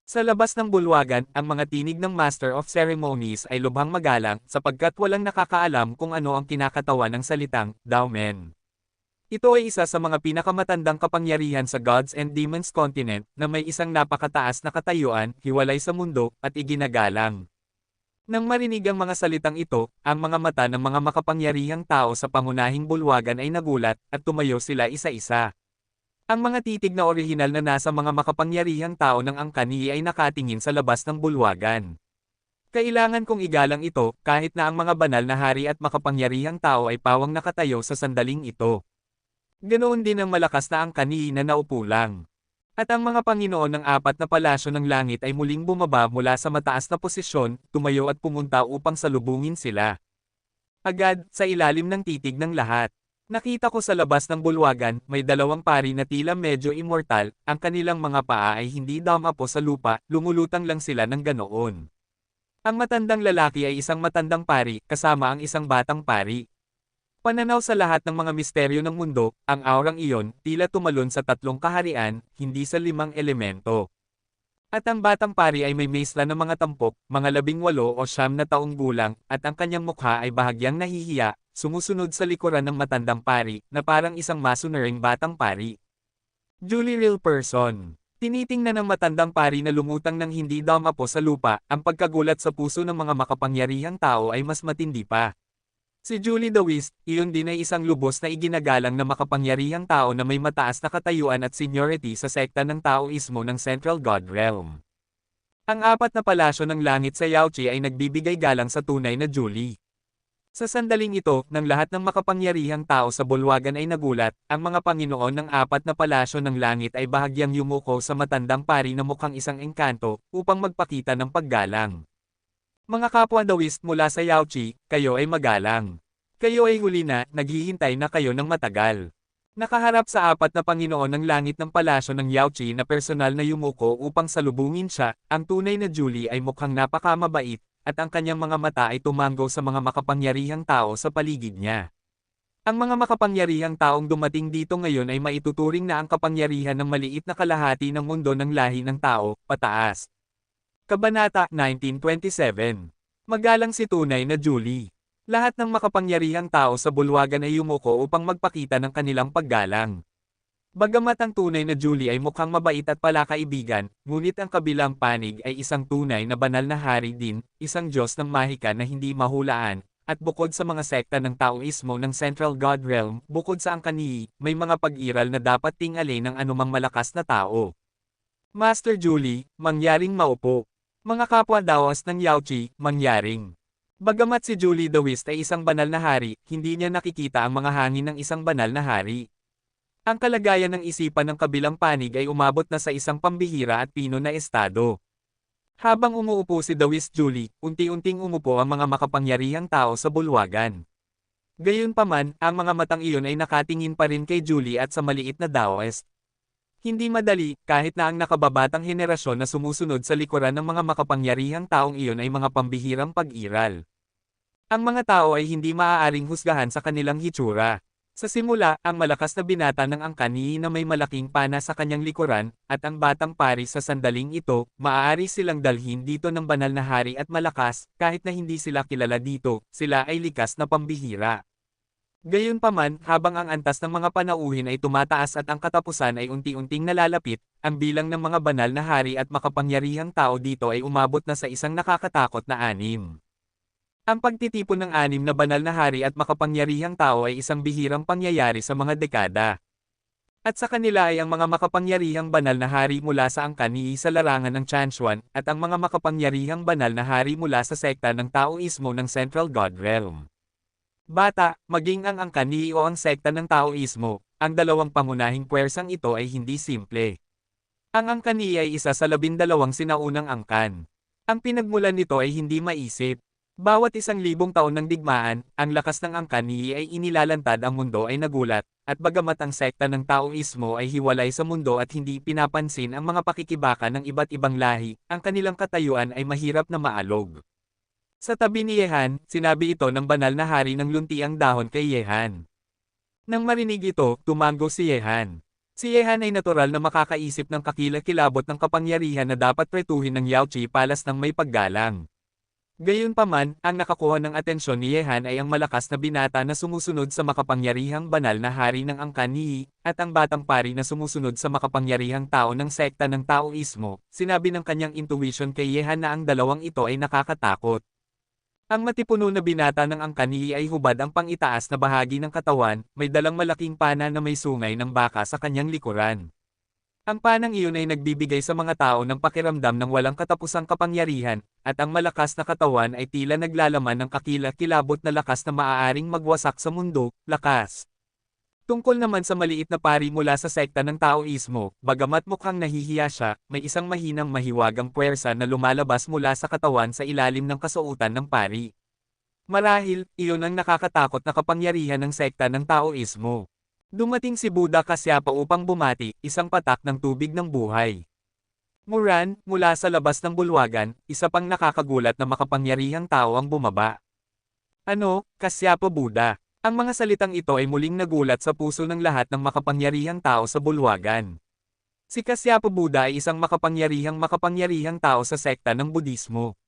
Sa labas ng bulwagan, ang mga tinig ng Master of Ceremonies ay lubhang magalang, sapagkat walang nakakaalam kung ano ang kinakatawan ng salitang, Daomen. Ito ay isa sa mga pinakamatandang kapangyarihan sa Gods and Demons continent, na may isang napakataas na katayuan, hiwalay sa mundo, at iginagalang. Nang marinig ang mga salitang ito, ang mga mata ng mga makapangyarihang tao sa pangunahing bulwagan ay nagulat, at tumayo sila isa-isa. Ang mga titig na orihinal na nasa mga makapangyarihang tao ng angkan ay nakatingin sa labas ng bulwagan. Kailangan kong igalang ito, kahit na ang mga banal na hari at makapangyarihang tao ay pawang nakatayo sa sandaling ito. Ganoon din ang malakas na angkan na naupo lang. At ang mga Panginoon ng apat na palasyo ng langit ay muling bumaba mula sa mataas na posisyon, tumayo at pumunta upang salubungin sila. Agad, sa ilalim ng titig ng lahat, nakita ko sa labas ng bulwagan, may 2 pari na tila medyo immortal, ang kanilang mga paa ay hindi damapo sa lupa, lumulutang lang sila ng ganoon. Ang matandang lalaki ay isang matandang pari, kasama ang isang batang pari. Pananaw sa lahat ng mga misteryo ng mundo, ang aurang iyon, tila tumalon sa 3 kaharian, hindi sa 5 elemento. At ang batang pari ay may maesla ng mga tampok, mga 18 o 9 na taong gulang, at ang kanyang mukha ay bahagyang nahihiya, sumusunod sa likuran ng matandang pari, na parang isang masunuring batang pari. Julie Real Person. Tinitingnan ng matandang pari na lumutang ng hindi damapo sa lupa, ang pagkagulat sa puso ng mga makapangyarihang tao ay mas matindi pa. Si Julie the Whist, iyon din ay isang lubos na iginagalang na makapangyarihang tao na may mataas na katayuan at seniority sa sekta ng Taoismo ng Central God Realm. Ang 4 na palasyo ng langit sa Yaochi ay nagbibigay galang sa tunay na Julie. Sa sandaling ito, ng lahat ng makapangyarihang tao sa bulwagan ay nagulat, ang mga Panginoon ng 4 na palasyo ng langit ay bahagyang yumuko sa matandang pari na mukhang isang engkanto, upang magpakita ng paggalang. Mga kapwa Taoist mula sa Yaochi, kayo ay magalang. Kayo ay huli na, naghihintay na kayo ng matagal. Nakaharap sa 4 na Panginoon ng langit ng palasyo ng Yaochi na personal na yumuko upang salubungin siya, ang tunay na Julie ay mukhang napakamabait, at ang kanyang mga mata ay tumanggo sa mga makapangyarihang tao sa paligid niya. Ang mga makapangyarihang taong dumating dito ngayon ay maituturing na ang kapangyarihan ng maliit na kalahati ng mundo ng lahi ng tao, pataas. Kabanata 1927. Magalang si tunay na Julie. Lahat ng makapangyarihang tao sa bulwagan ay yumuko upang magpakita ng kanilang paggalang. Bagamat ang tunay na Julie ay mukhang mabait at palakaibigan, ngunit ang kabilang panig ay isang tunay na banal na hari din, isang Diyos ng mahika na hindi mahulaan, at bukod sa mga sekta ng Taoismo ng Central God Realm, bukod sa angkani, may mga pag-iral na dapat tingalin ng anumang malakas na tao. Master Julie, mangyaring maupo. Mga kapwa Daos ng Yaochi, mangyaring. Bagamat si Julie the Whist ay isang banal na hari, hindi niya nakikita ang mga hangin ng isang banal na hari. Ang kalagayan ng isipan ng kabilang panig ay umabot na sa isang pambihira at pino na estado. Habang umuupo si the Whist Julie, unti-unting umupo ang mga makapangyarihang tao sa bulwagan. Gayunpaman, ang mga matang iyon ay nakatingin pa rin kay Julie at sa maliit na Daoist. Hindi madali, kahit na ang nakababatang henerasyon na sumusunod sa likuran ng mga makapangyarihang taong iyon ay mga pambihirang pag-iral. Ang mga tao ay hindi maaaring husgahan sa kanilang hitsura. Sa simula, ang malakas na binata ng angkani na may malaking pana sa kanyang likuran, at ang batang pari sa sandaling ito, maaari silang dalhin dito ng banal na hari at malakas, kahit na hindi sila kilala dito, sila ay likas na pambihira. Gayunpaman, habang ang antas ng mga panauhin ay tumataas at ang katapusan ay unti-unting nalalapit, ang bilang ng mga banal na hari at makapangyarihang tao dito ay umabot na sa isang nakakatakot na 6. Ang pagtitipon ng 6 na banal na hari at makapangyarihang tao ay isang bihirang pangyayari sa mga dekada. At sa kanila ay ang mga makapangyarihang banal na hari mula sa angkani sa larangan ng Chanchuan, at ang mga makapangyarihang banal na hari mula sa sekta ng Taoismo ng Central God Realm. Bata, maging ang angkani o ang sekta ng Taoismo, ang dalawang pangunahing puwersang ito ay hindi simple. Ang angkani ay isa sa 12 sinaunang angkan. Ang pinagmulan nito ay hindi maisip. Bawat 1,000 taon ng digmaan, ang lakas ng angkani ay inilalantad ang mundo ay nagulat, at bagamat ang sekta ng Taoismo ay hiwalay sa mundo at hindi pinapansin ang mga pakikibaka ng iba't ibang lahi, ang kanilang katayuan ay mahirap na maalog. Sa tabi ni Yehan, sinabi ito ng banal na hari ng luntiang dahon kay Yehan. Nang marinig ito, tumango si Yehan. Si Yehan ay natural na makakaisip ng kakilakilabot ng kapangyarihan na dapat pretuhin ng Yaochi Palace ng may paggalang. Gayunpaman, ang nakakuha ng atensyon ni Yehan ay ang malakas na binata na sumusunod sa makapangyarihang banal na hari ng angkani, at ang batang pari na sumusunod sa makapangyarihang tao ng sekta ng Taoismo. Sinabi ng kanyang intuition kay Yehan na ang dalawang ito ay nakakatakot. Ang matipuno na binata ng angkani ay hubad ang pangitaas na bahagi ng katawan, may dalang malaking pana na may sungay ng baka sa kanyang likuran. Ang panang iyon ay nagbibigay sa mga tao ng pakiramdam ng walang katapusang kapangyarihan, at ang malakas na katawan ay tila naglalaman ng kakilakilabot na lakas na maaaring magwasak sa mundo, lakas. Tungkol naman sa maliit na pari mula sa sekta ng Taoismo, bagamat mukhang nahihiya siya, may isang mahinang mahiwagang puwersa na lumalabas mula sa katawan sa ilalim ng kasuotan ng pari. Marahil, iyon ang nakakatakot na kapangyarihan ng sekta ng Taoismo. Dumating si Buddha Kasyapa upang bumati, isang patak ng tubig ng buhay. Muran, mula sa labas ng bulwagan, isa pang nakakagulat na makapangyarihang tao ang bumaba. Ano, Kasyapa Buddha? Ang mga salitang ito ay muling nagulat sa puso ng lahat ng makapangyarihang tao sa bulwagan. Si Kasyapa Buddha ay isang makapangyarihang tao sa sekta ng Budismo.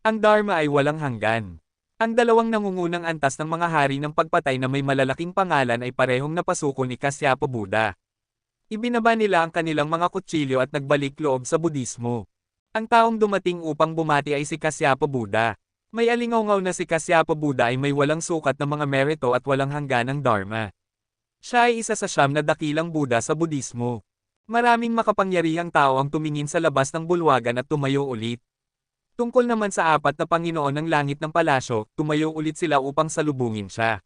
Ang Dharma ay walang hanggan. Ang dalawang nangungunang antas ng mga hari ng pagpatay na may malalaking pangalan ay parehong napasuko ni Kasyapa Buddha. Ibinaba nila ang kanilang mga kutsilyo at nagbalik loob sa Budismo. Ang taong dumating upang bumati ay si Kasyapa Buddha. May alingaw na si Kasyapa Buddha ay may walang sukat na mga merito at walang hangganang Dharma. Siya ay isa sa 9 na dakilang Buddha sa Budismo. Maraming makapangyarihang tao ang tumingin sa labas ng bulwagan at tumayo ulit. Tungkol naman sa 4 na Panginoon ng langit ng palasyo, tumayo ulit sila upang salubungin siya.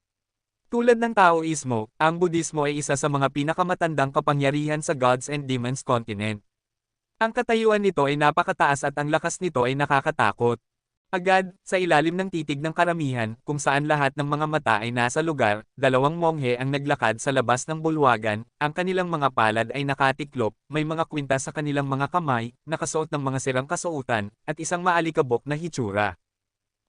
Tulad ng Taoismo, ang Budismo ay isa sa mga pinakamatandang kapangyarihan sa Gods and Demons continent. Ang katayuan nito ay napakataas at ang lakas nito ay nakakatakot. Agad, sa ilalim ng titig ng karamihan, kung saan lahat ng mga mata ay nasa lugar, 2 monghe ang naglakad sa labas ng bulwagan, ang kanilang mga palad ay nakatiklop, may mga kwintas sa kanilang mga kamay, nakasuot ng mga sirang kasuotan, at isang maalikabok na hitsura.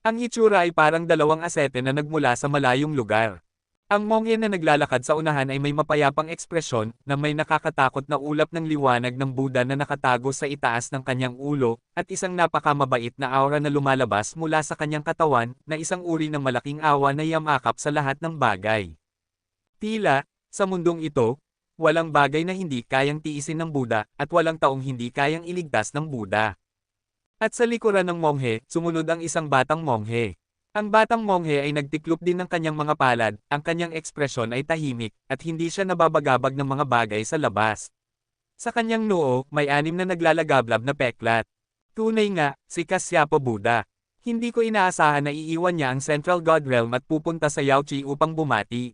Ang hitsura ay parang 2 asete na nagmula sa malayong lugar. Ang monghe na naglalakad sa unahan ay may mapayapang ekspresyon, na may nakakatakot na ulap ng liwanag ng Buddha na nakatago sa itaas ng kanyang ulo, at isang napakamabait na aura na lumalabas mula sa kanyang katawan, na isang uri ng malaking awa na yamakap sa lahat ng bagay. Tila, sa mundong ito, walang bagay na hindi kayang tiisin ng Buddha, at walang taong hindi kayang iligtas ng Buddha. At sa likuran ng monghe, sumunod ang isang batang monghe. Ang batang monghe ay nagtiklop din ng kanyang mga palad, ang kanyang ekspresyon ay tahimik, at hindi siya nababagabag ng mga bagay sa labas. Sa kanyang noo, may 6 na naglalagablab na peklat. Tunay nga, si Kasyapa Buddha. Hindi ko inaasahan na iiwan niya ang Central God Realm at pupunta sa Yaochi upang bumati.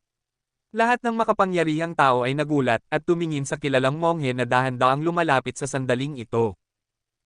Lahat ng makapangyarihang tao ay nagulat, at tumingin sa kilalang monghe na dahan-daang lumalapit sa sandaling ito.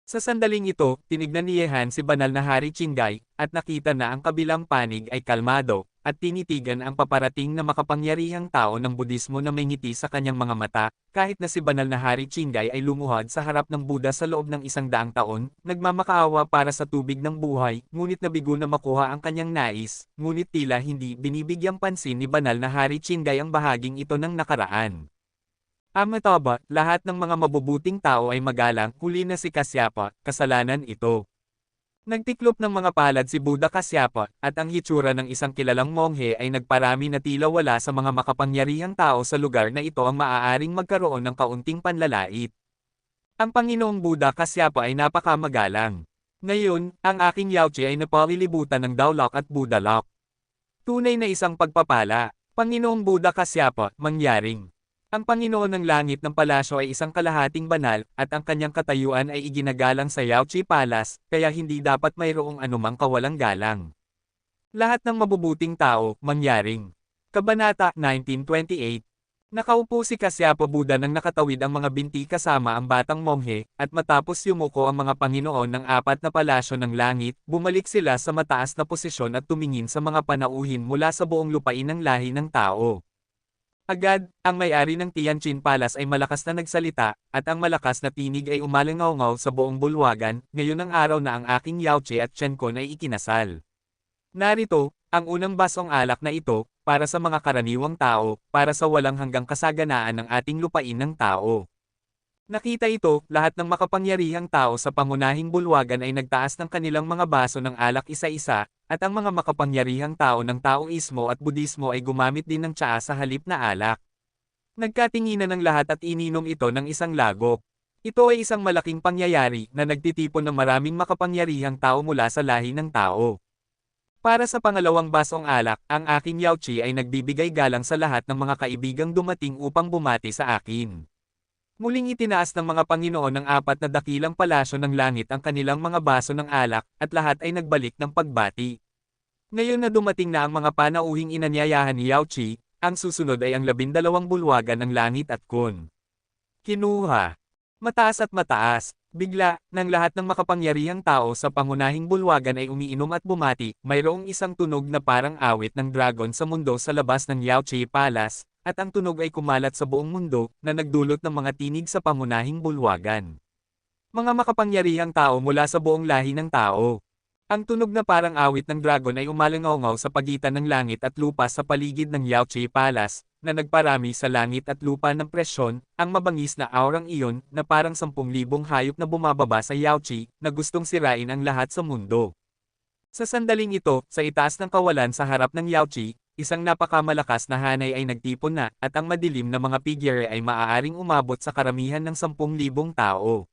Sa sandaling ito, tinignan ni Yehan si banal na Hari Qinggai, at nakita na ang kabilang panig ay kalmado, at tinitigan ang paparating na makapangyarihang tao ng Budismo na may ngiti sa kanyang mga mata, kahit na si banal na Hari Qinggai ay lumuhod sa harap ng Buddha sa loob ng 100 taon, nagmamakaawa para sa tubig ng buhay, ngunit nabigo na makuha ang kanyang nais, ngunit tila hindi binibigyang pansin ni banal na Hari Qinggai ang bahaging ito ng nakaraan. Amataba, lahat ng mga mabubuting tao ay magalang, huli na si Kasyapa, kasalanan ito. Nagtiklop ng mga palad si Buddha Kasyapa, at ang hitsura ng isang kilalang monghe ay nagparami na tila wala sa mga makapangyarihang tao sa lugar na ito ang maaaring magkaroon ng kaunting panlalait. Ang Panginoong Buddha Kasyapa ay napakamagalang. Ngayon, ang aking Yaochi ay napalilibutan ng Daolok at Buddha Lock. Tunay na isang pagpapala. Panginoong Buddha Kasyapa, mangyaring. Ang Panginoon ng Langit ng Palasyo ay isang kalahating banal, at ang kanyang katayuan ay iginagalang sa Yaochi Palace, kaya hindi dapat mayroong anumang kawalang galang. Lahat ng mabubuting tao, mangyaring. Kabanata 1928. Nakaupo si Kasyapa Buddha nang nakatawid ang mga binti kasama ang batang monghe, at matapos yumuko ang mga Panginoon ng 4 na palasyo ng langit, bumalik sila sa mataas na posisyon at tumingin sa mga panauhin mula sa buong lupain ng lahi ng tao. Agad, ang may-ari ng Tianjin Palace ay malakas na nagsalita, at ang malakas na tinig ay umalingaw-ngaw sa buong bulwagan, ngayon ang araw na ang aking Yaochi at Chenkon ay ikinasal. Narito, ang unang basong alak na ito, para sa mga karaniwang tao, para sa walang hanggang kasaganaan ng ating lupain ng tao. Nakita ito, lahat ng makapangyarihang tao sa pangunahing bulwagan ay nagtaas ng kanilang mga baso ng alak isa-isa, at ang mga makapangyarihang tao ng Taoismo at Budismo ay gumamit din ng tsaa sa halip na alak. Nagkatinginan ng lahat at ininom ito ng isang lagok. Ito ay isang malaking pangyayari na nagtitipon ng maraming makapangyarihang tao mula sa lahi ng tao. Para sa pangalawang basong alak, ang aking Yaochi ay nagbibigay galang sa lahat ng mga kaibigang dumating upang bumati sa akin. Muling itinaas ng mga Panginoon ng 4 na dakilang palasyo ng langit ang kanilang mga baso ng alak, at lahat ay nagbalik ng pagbati. Ngayon na dumating na ang mga panauhing inanyayahan ni Yaochi, ang susunod ay ang 12 bulwagan ng langit at kun. Kinuha. Mataas at mataas, bigla, ng lahat ng makapangyarihang tao sa pangunahing bulwagan ay umiinom at bumati, mayroong isang tunog na parang awit ng dragon sa mundo sa labas ng Yaochi Palace, at ang tunog ay kumalat sa buong mundo, na nagdulot ng mga tinig sa pangunahing bulwagan. Mga makapangyarihang tao mula sa buong lahi ng tao. Ang tunog na parang awit ng dragon ay umalangaw sa pagitan ng langit at lupa sa paligid ng Yaochi Palace, na nagparami sa langit at lupa ng presyon, ang mabangis na aurang iyon na parang 10,000 hayop na bumababa sa Yaochi, na gustong sirain ang lahat sa mundo. Sa sandaling ito, sa itaas ng kawalan sa harap ng Yaochi, isang napakamalakas na hanay ay nagtipon na, at ang madilim na mga figure ay maaaring umabot sa karamihan ng 10,000 tao.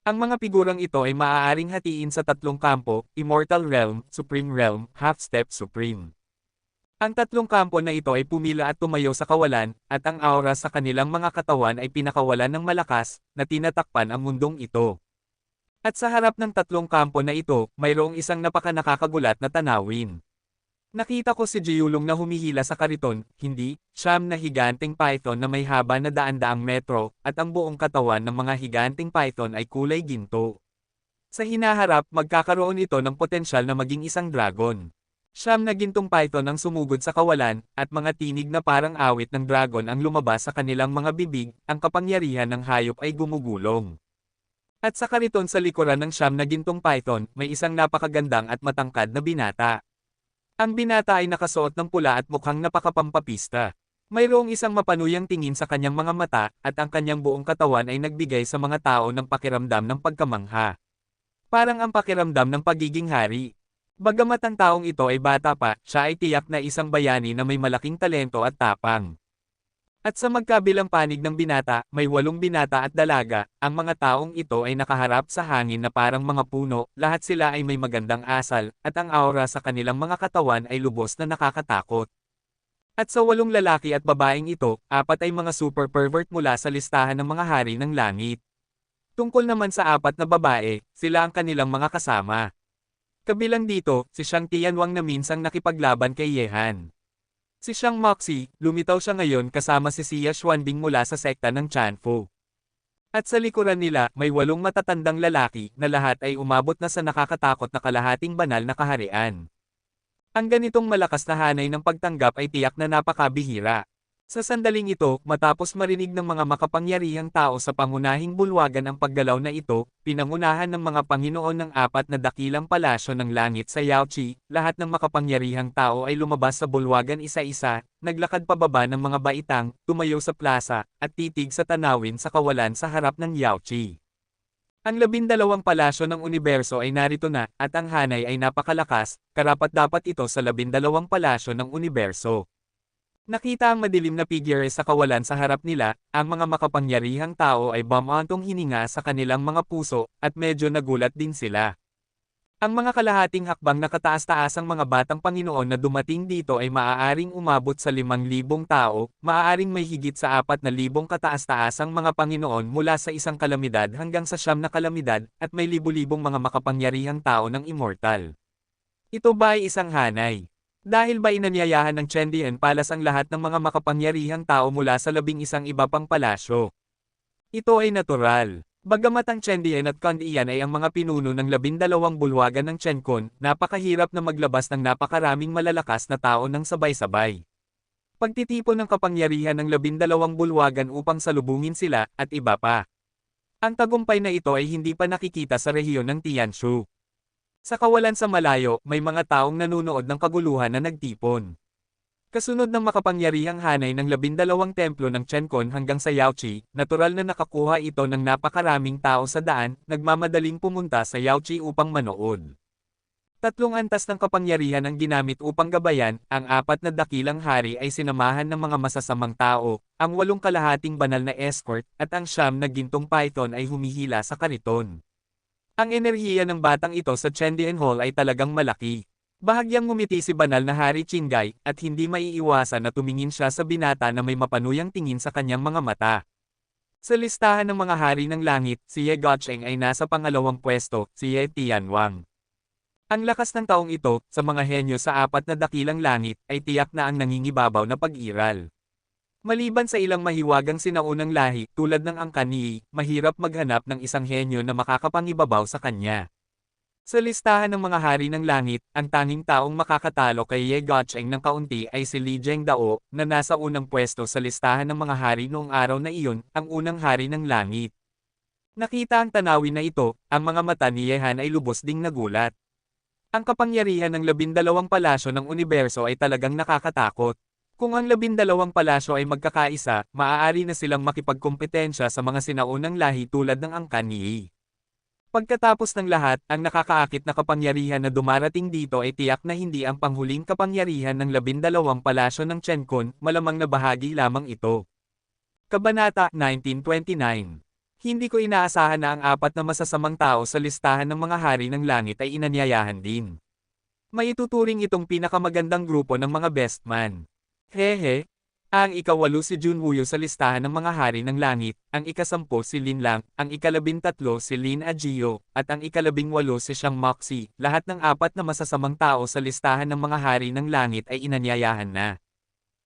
Ang mga figurang ito ay maaaring hatiin sa tatlong kampo, Immortal Realm, Supreme Realm, Half-Step Supreme. Ang tatlong kampo na ito ay pumila at tumayo sa kawalan, at ang aura sa kanilang mga katawan ay pinakawalan ng malakas, na tinatakpan ang mundong ito. At sa harap ng tatlong kampo na ito, mayroong isang napakanakakagulat na tanawin. Nakita ko si Jiulong na humihila sa kariton, hindi, siyam na higanteng python na may haba na daan-daang metro, at ang buong katawan ng mga higanteng python ay kulay ginto. Sa hinaharap, magkakaroon ito ng potensyal na maging isang dragon. Siyam na gintong python ang sumugod sa kawalan, at mga tinig na parang awit ng dragon ang lumabas sa kanilang mga bibig, ang kapangyarihan ng hayop ay gumugulong. At sa kariton sa likuran ng siyam na gintong python, may isang napakagandang at matangkad na binata. Ang binata ay nakasuot ng pula at mukhang napakapampapista. Mayroong isang mapanuyang tingin sa kanyang mga mata, at ang kanyang buong katawan ay nagbigay sa mga tao ng pakiramdam ng pagkamangha. Parang ang pakiramdam ng pagiging hari. Bagamat ang taong ito ay bata pa, siya ay tiyak na isang bayani na may malaking talento at tapang. At sa magkabilang panig ng binata, may 8 binata at dalaga, ang mga taong ito ay nakaharap sa hangin na parang mga puno, lahat sila ay may magandang asal, at ang aura sa kanilang mga katawan ay lubos na nakakatakot. At sa 8 lalaki at babaeng ito, 4 ay mga super pervert mula sa listahan ng mga hari ng langit. Tungkol naman sa 4 na babae, sila ang kanilang mga kasama. Kabilang dito, si Shang Tianwang na minsang nakipaglaban kay Yehan. Si Shang Moxie, lumitaw siya ngayon kasama si Xia Xuanbing mula sa sekta ng Chanfu. At sa likuran nila, may 8 matatandang lalaki na lahat ay umabot na sa nakakatakot na kalahating banal na kaharian. Ang ganitong malakas na hanay ng pagtanggap ay tiyak na napakabihira. Sa sandaling ito, matapos marinig ng mga makapangyarihang tao sa pangunahing bulwagan ang paggalaw na ito, pinangunahan ng mga Panginoon ng 4 na dakilang palasyo ng langit sa Yaochi, lahat ng makapangyarihang tao ay lumabas sa bulwagan isa-isa, naglakad pababa ng mga baitang, tumayo sa plaza, at titig sa tanawin sa kawalan sa harap ng Yaochi. Ang 12 palasyo ng universo ay narito na, at ang hanay ay napakalakas, karapat-dapat ito sa 12 palasyo ng universo. Nakita ang madilim na figure sa kawalan sa harap nila, ang mga makapangyarihang tao ay bumantong hininga sa kanilang mga puso, at medyo nagulat din sila. Ang mga kalahating hakbang na kataas-taasang mga batang Panginoon na dumating dito ay maaaring umabot sa 5,000 tao, maaaring may higit sa 4,000 kataas-taasang mga Panginoon mula sa isang kalamidad hanggang sa 9 na kalamidad, at may libu-libong mga makapangyarihang tao ng immortal. Ito ba ay isang hanay? Dahil ba inanyayahan ng Chendian Palace ang lahat ng mga makapangyarihang tao mula sa 11 iba pang palasyo? Ito ay natural. Bagamat ang Chendian at Kandian ay ang mga pinuno ng 12 bulwagan ng Chenkon, napakahirap na maglabas ng napakaraming malalakas na tao ng sabay-sabay. Pagtitipon ng kapangyarihan ng 12 bulwagan upang salubungin sila, at iba pa. Ang tagumpay na ito ay hindi pa nakikita sa rehiyon ng Tianshu. Sa kawalan sa malayo, may mga taong nanunood ng kaguluhan na nagtipon. Kasunod ng makapangyarihang hanay ng 12 templo ng Chenkon hanggang sa Yaochi, natural na nakakuha ito ng napakaraming tao sa daan, nagmamadaling pumunta sa Yaochi upang manood. 3 antas ng kapangyarihan ang ginamit upang gabayan, ang 4 na dakilang hari ay sinamahan ng mga masasamang tao, ang 8 kalahating banal na escort, at ang 9 na gintong python ay humihila sa kariton. Ang enerhiya ng batang ito sa Chendian Hall ay talagang malaki. Bahagyang ngumiti si banal na Hari Qinggai, at hindi maiiwasan na tumingin siya sa binata na may mapanuyang tingin sa kanyang mga mata. Sa listahan ng mga hari ng langit, si Ye Guocheng ay nasa pangalawang pwesto, si Ye Tianwang. Ang lakas ng taong ito, sa mga henyo sa 4 na dakilang langit, ay tiyak na ang nangingibabaw na pag-iral. Maliban sa ilang mahiwagang sinaunang lahi, tulad ng angkan ni Yi, mahirap maghanap ng isang henyo na makakapangibabaw sa kanya. Sa listahan ng mga hari ng langit, ang tanging taong makakatalo kay Ye Guocheng ng kaunti ay si Li Zhengdao, na nasa unang pwesto sa listahan ng mga hari noong araw na iyon, ang unang hari ng langit. Nakita ang tanawin na ito, ang mga mata ni Yehan ay lubos ding nagulat. Ang kapangyarihan ng 12 palasyo ng universo ay talagang nakakatakot. Kung ang 12 palasyo ay magkakaisa, maaari na silang makipagkompetensya sa mga sinaunang lahi tulad ng angkan ni Yi. Pagkatapos ng lahat, ang nakakaakit na kapangyarihan na dumarating dito ay tiyak na hindi ang panghuling kapangyarihan ng 12 palasyo ng Chenkon, malamang na bahagi lamang ito. Kabanata 1929. Hindi ko inaasahan na ang 4 na masasamang tao sa listahan ng mga hari ng langit ay inanyayahan din. May ituturing itong pinakamagandang grupo ng mga best man. Hehe. Ang ika-8 si Junwoo sa listahan ng mga hari ng langit, ang ika-10 si Lin Lang, ang ika-13 si Lin Ajio, at ang ika-18 si Xiang Moxie. Lahat ng 4 na masasamang tao sa listahan ng mga hari ng langit ay inanyayahan na.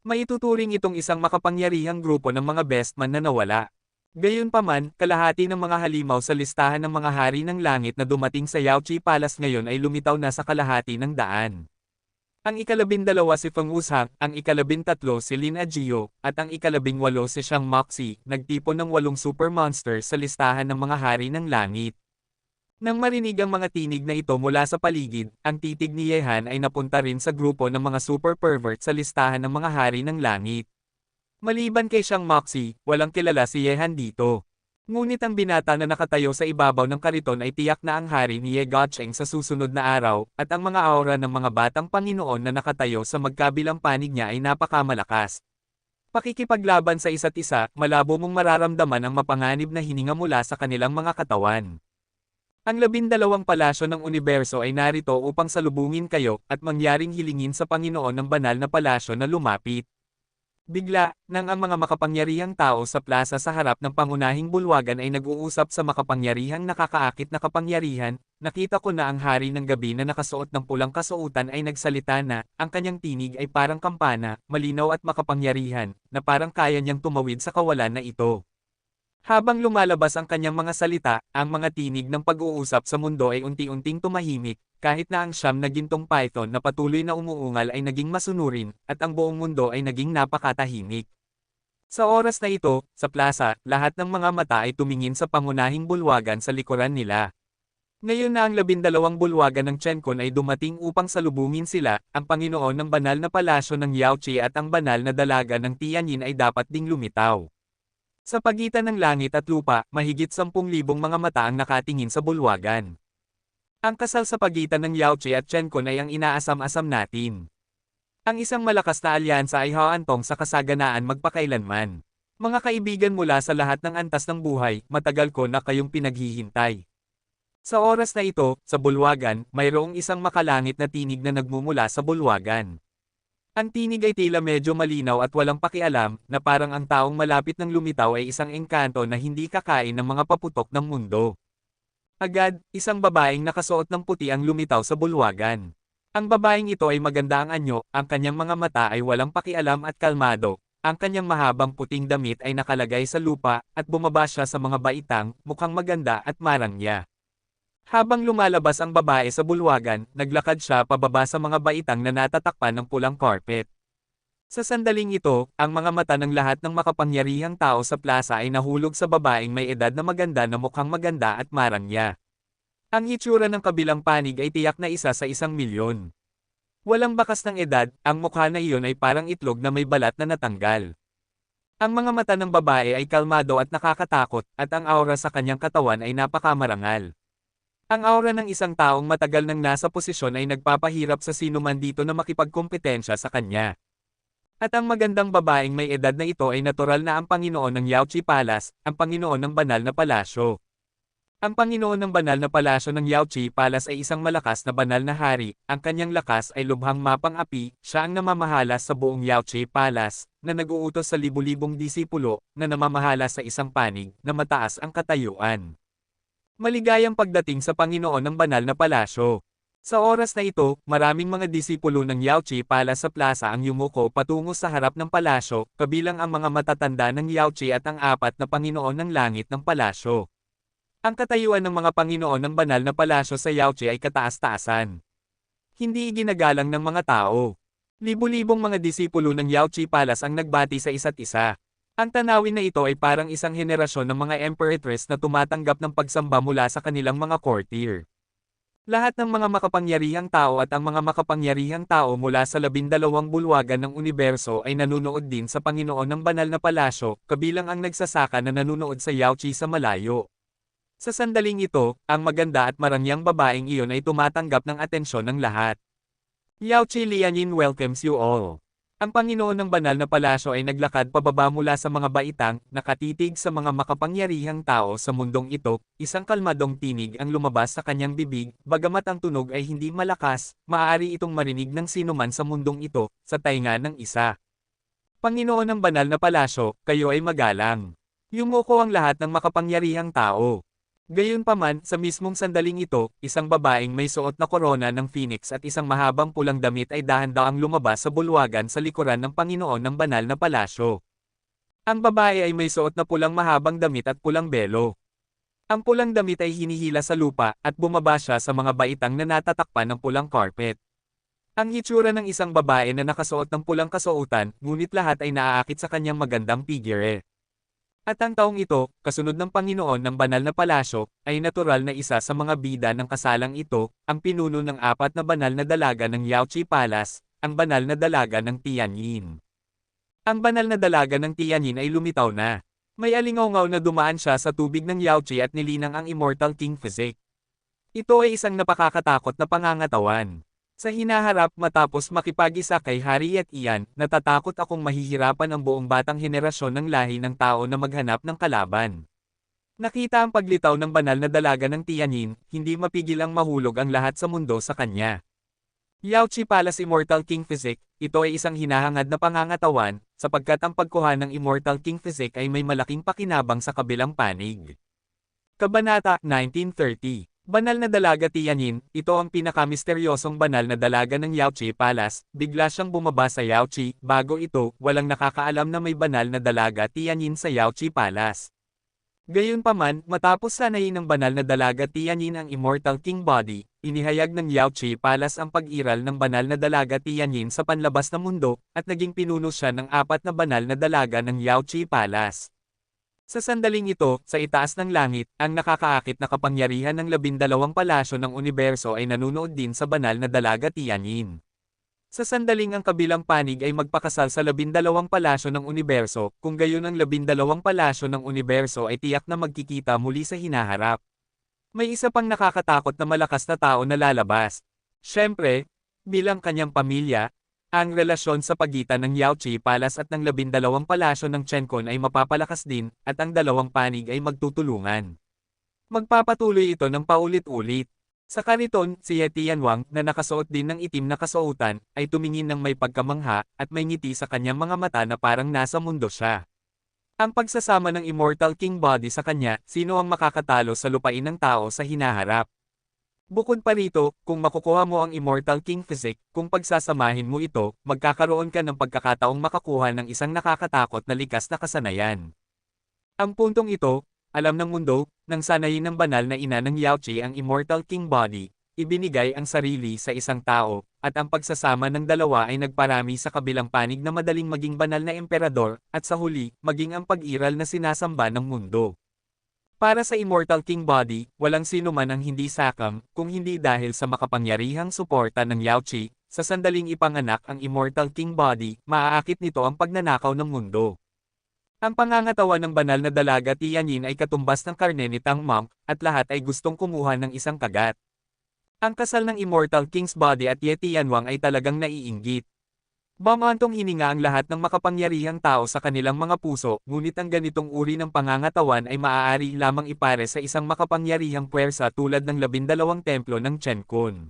May ituturing itong isang makapangyarihang grupo ng mga best man na nawala. Gayunpaman, kalahati ng mga halimaw sa listahan ng mga hari ng langit na dumating sa Yaoqi Palace ngayon ay lumitaw na sa kalahati ng daan. Ang ika-12 si Feng Wushang, ang ika-13 si Lin Ajio, at ang ika-18 si Xiang Moxie, nagtipon ng 8 super monster sa listahan ng mga hari ng langit. Nang marinig ang mga tinig na ito mula sa paligid, ang titig ni Yehan ay napunta rin sa grupo ng mga super pervert sa listahan ng mga hari ng langit. Maliban kay Xiang Moxie, walang kilala si Yehan dito. Ngunit ang binata na nakatayo sa ibabaw ng kariton ay tiyak na ang hari ni Ye Gocheng sa susunod na araw, at ang mga aura ng mga batang Panginoon na nakatayo sa magkabilang panig niya ay napakamalakas. Pakikipaglaban sa isa't isa, malabo mong mararamdaman ang mapanganib na hininga mula sa kanilang mga katawan. Ang 12 palasyo ng universo ay narito upang salubungin kayo at mangyaring hilingin sa Panginoon ng banal na palasyo na lumapit. Bigla, nang ang mga makapangyarihang tao sa plaza sa harap ng pangunahing bulwagan ay nag-uusap sa makapangyarihang nakakaakit na kapangyarihan, nakita ko na ang hari ng gabi na nakasuot ng pulang kasuotan ay nagsalita na, ang kanyang tinig ay parang kampana, malinaw at makapangyarihan, na parang kaya niyang tumawid sa kawalan na ito. Habang lumalabas ang kanyang mga salita, ang mga tinig ng pag-uusap sa mundo ay unti-unting tumahimik, kahit na ang siyam na gintong python na patuloy na umuungal ay naging masunurin, at ang buong mundo ay naging napakatahimik. Sa oras na ito, sa plaza, lahat ng mga mata ay tumingin sa pangunahing bulwagan sa likuran nila. Ngayon na ang 12 bulwagan ng Chenkon ay dumating upang salubungin sila, ang Panginoon ng banal na palasyo ng Yaoqi at ang banal na dalaga ng Tianyin ay dapat ding lumitaw. Sa pagitan ng langit at lupa, mahigit 10,000 mga mata ang nakatingin sa bulwagan. Ang kasal sa pagitan ng Yaoqi at Chenkon ay ang inaasam-asam natin. Ang isang malakas na alyansa ay haantong sa kasaganaan magpakailanman. Mga kaibigan mula sa lahat ng antas ng buhay, matagal ko na kayong pinaghihintay. Sa oras na ito, sa bulwagan, mayroong isang makalangit na tinig na nagmumula sa bulwagan. Ang tinig ay tila medyo malinaw at walang pakialam, na parang ang taong malapit ng lumitaw ay isang engkanto na hindi kakain ng mga paputok ng mundo. Agad, isang babaeng nakasuot ng puti ang lumitaw sa bulwagan. Ang babaeng ito ay maganda ang anyo, ang kanyang mga mata ay walang pakialam at kalmado, ang kanyang mahabang puting damit ay nakalagay sa lupa, at bumaba siya sa mga baitang, mukhang maganda at marangya. Habang lumalabas ang babae sa bulwagan, naglakad siya pababa sa mga baitang na natatakpan ng pulang carpet. Sa sandaling ito, ang mga mata ng lahat ng makapangyarihang tao sa plaza ay nahulog sa babaeng may edad na maganda na mukhang maganda at marangya. Ang itsura ng kabilang panig ay tiyak na isa sa 1,000,000. Walang bakas ng edad, ang mukha na iyon ay parang itlog na may balat na natanggal. Ang mga mata ng babae ay kalmado at nakakatakot, at ang aura sa kanyang katawan ay napakamarangal. Ang aura ng isang taong matagal nang nasa posisyon ay nagpapahirap sa sino man dito na makipagkompetensya sa kanya. At ang magandang babaeng may edad na ito ay natural na ang Panginoon ng Yaoqi Palace, ang Panginoon ng banal na palasyo. Ang Panginoon ng banal na palasyo ng Yaoqi Palace ay isang malakas na banal na hari, ang kanyang lakas ay lubhang mapang-api, siya ang namamahala sa buong Yaoqi Palace, na nag-uutos sa libu-libong disipulo, na namamahala sa isang panig, na mataas ang katayuan. Maligayang pagdating sa Panginoon ng banal na palasyo. Sa oras na ito, maraming mga disipulo ng Yaoqi Palace sa plaza ang yumuko patungo sa harap ng palasyo, kabilang ang mga matatanda ng Yaoqi at ang 4 na Panginoon ng langit ng palasyo. Ang katayuan ng mga Panginoon ng banal na palasyo sa Yaoqi ay kataas-taasan. Hindi iginagalang ng mga tao. Libu-libong mga disipulo ng Yaoqi Palace ang nagbati sa isa't isa. Ang tanawin na ito ay parang isang henerasyon ng mga emperoress na tumatanggap ng pagsamba mula sa kanilang mga courtier. Lahat ng mga makapangyarihang tao at ang mga makapangyarihang tao mula sa 12 bulwagan ng universo ay nanunood din sa Panginoon ng Banal na Palasyo, kabilang ang nagsasaka na nanunood sa Yaochi sa malayo. Sa sandaling ito, ang maganda at marangyang babaeng iyon ay tumatanggap ng atensyon ng lahat. Yaochi Lianin welcomes you all. Ang Panginoon ng Banal na Palasyo ay naglakad pababa mula sa mga baitang, nakatitig sa mga makapangyarihang tao sa mundong ito, isang kalmadong tinig ang lumabas sa kanyang bibig, bagamat ang tunog ay hindi malakas, maaari itong marinig ng sinuman sa mundong ito, sa tainga ng isa. Panginoon ng Banal na Palasyo, kayo ay magalang. Yumuko ang lahat ng makapangyarihang tao. Gayunpaman, sa mismong sandaling ito, isang babaeng may suot na korona ng phoenix at isang mahabang pulang damit ay dahan-daang lumabas sa bulwagan sa likuran ng Panginoon ng Banal na Palasyo. Ang babae ay may suot na pulang mahabang damit at pulang belo. Ang pulang damit ay hinihila sa lupa, at bumaba siya sa mga baitang na natatakpan ng pulang carpet. Ang hitsura ng isang babae na nakasuot ng pulang kasuotan, ngunit lahat ay naaakit sa kanyang magandang figure. At ang taong ito, kasunod ng Panginoon ng Banal na Palasyo, ay natural na isa sa mga bida ng kasalang ito, ang pinuno ng 4 na banal na dalaga ng Yaochi Palace, ang banal na dalaga ng Tianyin. Ang banal na dalaga ng Tianyin ay lumitaw na. May alingaw na dumaan siya sa tubig ng Yaochi at nilinang ang Immortal King Physique. Ito ay isang napakakatakot na pangangatawan. Sa hinaharap matapos makipag-isa kay Harry at Ian, natatakot akong mahihirapan ang buong batang henerasyon ng lahi ng tao na maghanap ng kalaban. Nakita ang paglitaw ng banal na dalaga ng Tianyin, hindi mapigil ang mahulog ang lahat sa mundo sa kanya. Yaochi Palace Immortal King Physique, ito ay isang hinahangad na pangangatawan, sapagkat ang pagkuha ng Immortal King Physique ay may malaking pakinabang sa kabilang panig. Kabanata 1930. Banal na dalaga Tianyin, ito ang pinakamisteryosong banal na dalaga ng Yaochi Palace, bigla siyang bumaba sa Yaochi, bago ito, walang nakakaalam na may banal na dalaga Tianyin sa Yaochi Palace. Gayunpaman, matapos sanayin ng banal na dalaga Tianyin ang Immortal King Body, inihayag ng Yaochi Palace ang pag-iral ng banal na dalaga Tianyin sa panlabas na mundo, at naging pinuno siya ng 4 na banal na dalaga ng Yaochi Palace. Sa sandaling ito, sa itaas ng langit, ang nakakaakit na kapangyarihan ng 12 palasyo ng universo ay nanunood din sa banal na dalaga Tianyin. Sa sandaling ang kabilang panig ay magpakasal sa 12 palasyo ng universo, kung gayon ang 12 palasyo ng universo ay tiyak na magkikita muli sa hinaharap. May isa pang nakakatakot na malakas na tao na lalabas. Siyempre, bilang kanyang pamilya, ang relasyon sa pagitan ng Yaochi Palace at ng 12 palasyo ng Chencon ay mapapalakas din, at ang dalawang panig ay magtutulungan. Magpapatuloy ito ng paulit-ulit. Sa kariton, si He Tianwang, na nakasuot din ng itim na kasuotan, ay tumingin ng may pagkamangha, at may ngiti sa kanyang mga mata na parang nasa mundo siya. Ang pagsasama ng Immortal King Body sa kanya, sino ang makakatalo sa lupain ng tao sa hinaharap? Bukod pa rito, kung makukuha mo ang Immortal King Physique, kung pagsasamahin mo ito, magkakaroon ka ng pagkakataong makakuha ng isang nakakatakot na likas na kasanayan. Ang puntong ito, alam ng mundo, nang sanayin ng banal na ina ng Yaochi ang Immortal King Body, ibinigay ang sarili sa isang tao, at ang pagsasama ng dalawa ay nagparami sa kabilang panig na madaling maging banal na emperador, at sa huli, maging ang pag-iral na sinasamba ng mundo. Para sa Immortal King Body, walang sino man ang hindi sakam, kung hindi dahil sa makapangyarihang suporta ng Yaochi, sa sandaling ipanganak ang Immortal King Body, maaakit nito ang pagnanakaw ng mundo. Ang pangangatawan ng banal na dalaga Tianyin ay katumbas ng karne ni Tang Monk, at lahat ay gustong kumuha ng isang kagat. Ang kasal ng Immortal King's Body at Ye Tianwang ay talagang naiinggit. Bamantong hininga ang lahat ng makapangyarihang tao sa kanilang mga puso, ngunit ang ganitong uri ng pangangatawan ay maaari lamang ipare sa isang makapangyarihang puwersa tulad ng 12 templo ng Chencon.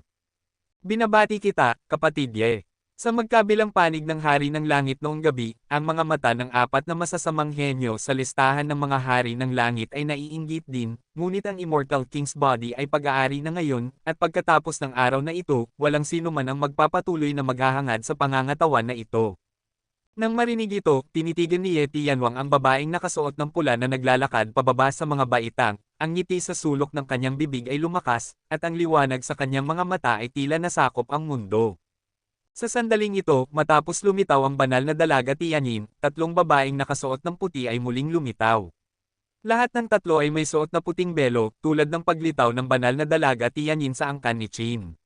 Binabati kita, kapatid Ye. Sa magkabilang panig ng Hari ng Langit noong gabi, ang mga mata ng 4 na masasamang henyo sa listahan ng mga Hari ng Langit ay naiinggit din, ngunit ang Immortal King's Body ay pag-aari na ngayon, at pagkatapos ng araw na ito, walang sino man ang magpapatuloy na maghahangad sa pangangatawan na ito. Nang marinig ito, tinitigan ni Ye Tianwang ang babaeng nakasuot ng pula na naglalakad pababa sa mga baitang, ang ngiti sa sulok ng kanyang bibig ay lumakas, at ang liwanag sa kanyang mga mata ay tila nasakop ang mundo. Sa sandaling ito, matapos lumitaw ang banal na dalaga Tianyin, 3 babaeng nakasuot ng puti ay muling lumitaw. Lahat ng tatlo ay may suot na puting belo, tulad ng paglitaw ng banal na dalaga Tianyin sa angkan ni Qin.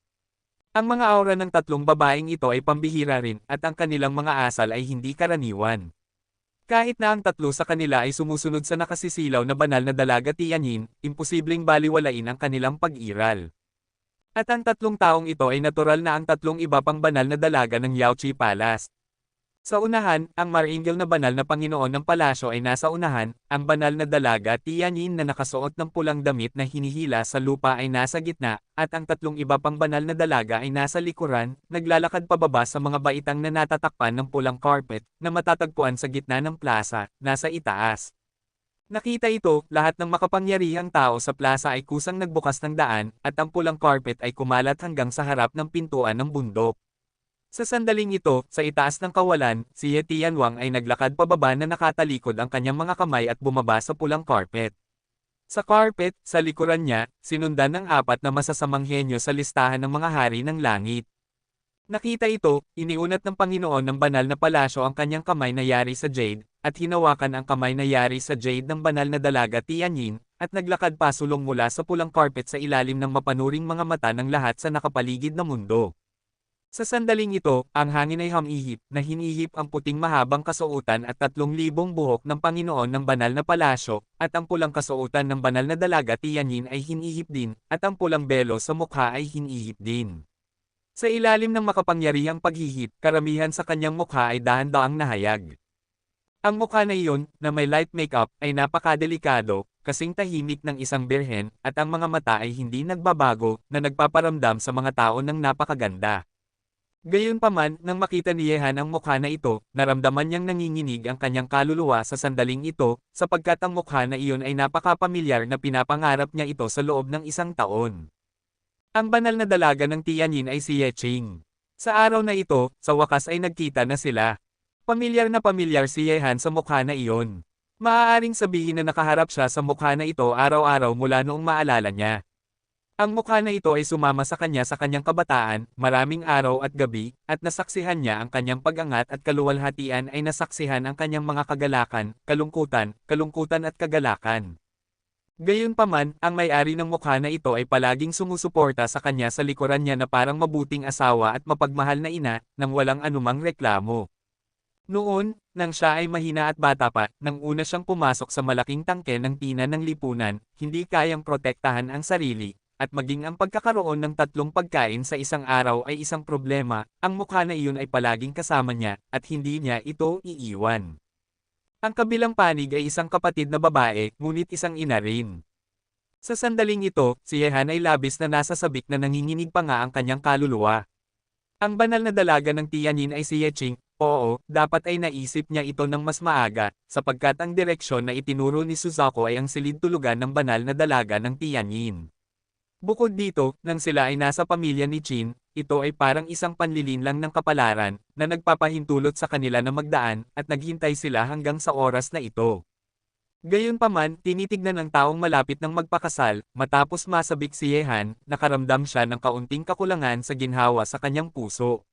Ang mga aura ng tatlong babaeng ito ay pambihira rin at ang kanilang mga asal ay hindi karaniwan. Kahit na ang tatlo sa kanila ay sumusunod sa nakasisilaw na banal na dalaga Tianyin, imposibleng baliwalain ang kanilang pag-iral. At ang tatlong taong ito ay natural na ang tatlong iba pang banal na dalaga ng Yaoqi Palace. Sa unahan, ang maringgil na banal na Panginoon ng palasyo ay nasa unahan, ang banal na dalaga Tianyin na nakasuot ng pulang damit na hinihila sa lupa ay nasa gitna, at ang tatlong iba pang banal na dalaga ay nasa likuran, naglalakad pababa sa mga baitang na natatakpan ng pulang carpet, na matatagpuan sa gitna ng plaza, nasa itaas. Nakita ito, lahat ng makapangyarihang tao sa plaza ay kusang nagbukas ng daan, at ang pulang carpet ay kumalat hanggang sa harap ng pintuan ng bundok. Sa sandaling ito, sa itaas ng kawalan, si He Tianwang ay naglakad pababa na nakatalikod ang kanyang mga kamay at bumaba sa pulang carpet. Sa carpet, sa likuran niya, sinundan ng apat na masasamang henyo sa listahan ng mga hari ng langit. Nakita ito, iniunat ng Panginoon ng banal na palasyo ang kanyang kamay na yari sa jade, at hinawakan ang kamay na yari sa jade ng banal na dalaga Tianyin, at naglakad pasulong mula sa pulang carpet sa ilalim ng mapanuring mga mata ng lahat sa nakapaligid na mundo. Sa sandaling ito, ang hangin ay humihip, na hinihip ang puting mahabang kasuotan at 3,000 buhok ng Panginoon ng banal na palasyo, at ang pulang kasuotan ng banal na dalaga Tianyin ay hinihip din, at ang pulang belo sa mukha ay hinihip din. Sa ilalim ng makapangyarihang paghihip, karamihan sa kanyang mukha ay dahan-daang nahayag. Ang mukha na iyon, na may light makeup, ay napakadelikado, kasing tahimik ng isang birhen, at ang mga mata ay hindi nagbabago, na nagpaparamdam sa mga tao ng napakaganda. Gayunpaman, nang makita ni Yehan ang mukha na ito, naramdaman niyang nanginginig ang kanyang kaluluwa sa sandaling ito, sapagkat ang mukha na iyon ay napakapamilyar na pinapangarap niya ito sa loob ng 1 taon. Ang banal na dalaga ng Tianyin ay si Ye Qing. Sa araw na ito, sa wakas ay nagkita na sila. Pamilyar na pamilyar si Yehan sa mukha na iyon. Maaaring sabihin na nakaharap siya sa mukha na ito araw-araw mula noong maalala niya. Ang mukha na ito ay sumama sa kanyang kabataan, maraming araw at gabi, at nasaksihan niya ang kanyang pag-angat at kaluwalhatian ay nasaksihan ang kanyang mga kagalakan, kalungkutan at kagalakan. Gayunpaman, ang may-ari ng mukha na ito ay palaging sumusuporta sa kanya sa likuran niya na parang mabuting asawa at mapagmahal na ina, nang walang anumang reklamo. Noon, nang siya ay mahina at bata pa, nang una siyang pumasok sa malaking tangke ng tina ng lipunan, hindi kayang protektahan ang sarili, at maging ang pagkakaroon ng 3 pagkain sa isang araw ay isang problema, ang mukha na iyon ay palaging kasama niya, at hindi niya ito iiwan. Ang kabilang panig ay isang kapatid na babae, ngunit isang ina rin. Sa sandaling ito, si Yehan ay labis na nasasabik na nanginginig pa nga ang kanyang kaluluwa. Ang banal na dalaga ng Tianyin ay si Ye Qing. Oo, dapat ay naisip niya ito ng mas maaga, sapagkat ang direksyon na itinuro ni Suzaku ay ang silid-tulugan ng banal na dalaga ng Tianyin. Bukod dito, nang sila ay nasa pamilya ni Qin, ito ay parang isang panlilinlang ng kapalaran, na nagpapahintulot sa kanila na magdaan, at naghintay sila hanggang sa oras na ito. Gayunpaman, tinitignan ng taong malapit ng magpakasal, matapos masabik si Yehan, nakaramdam siya ng kaunting kakulangan sa ginhawa sa kanyang puso.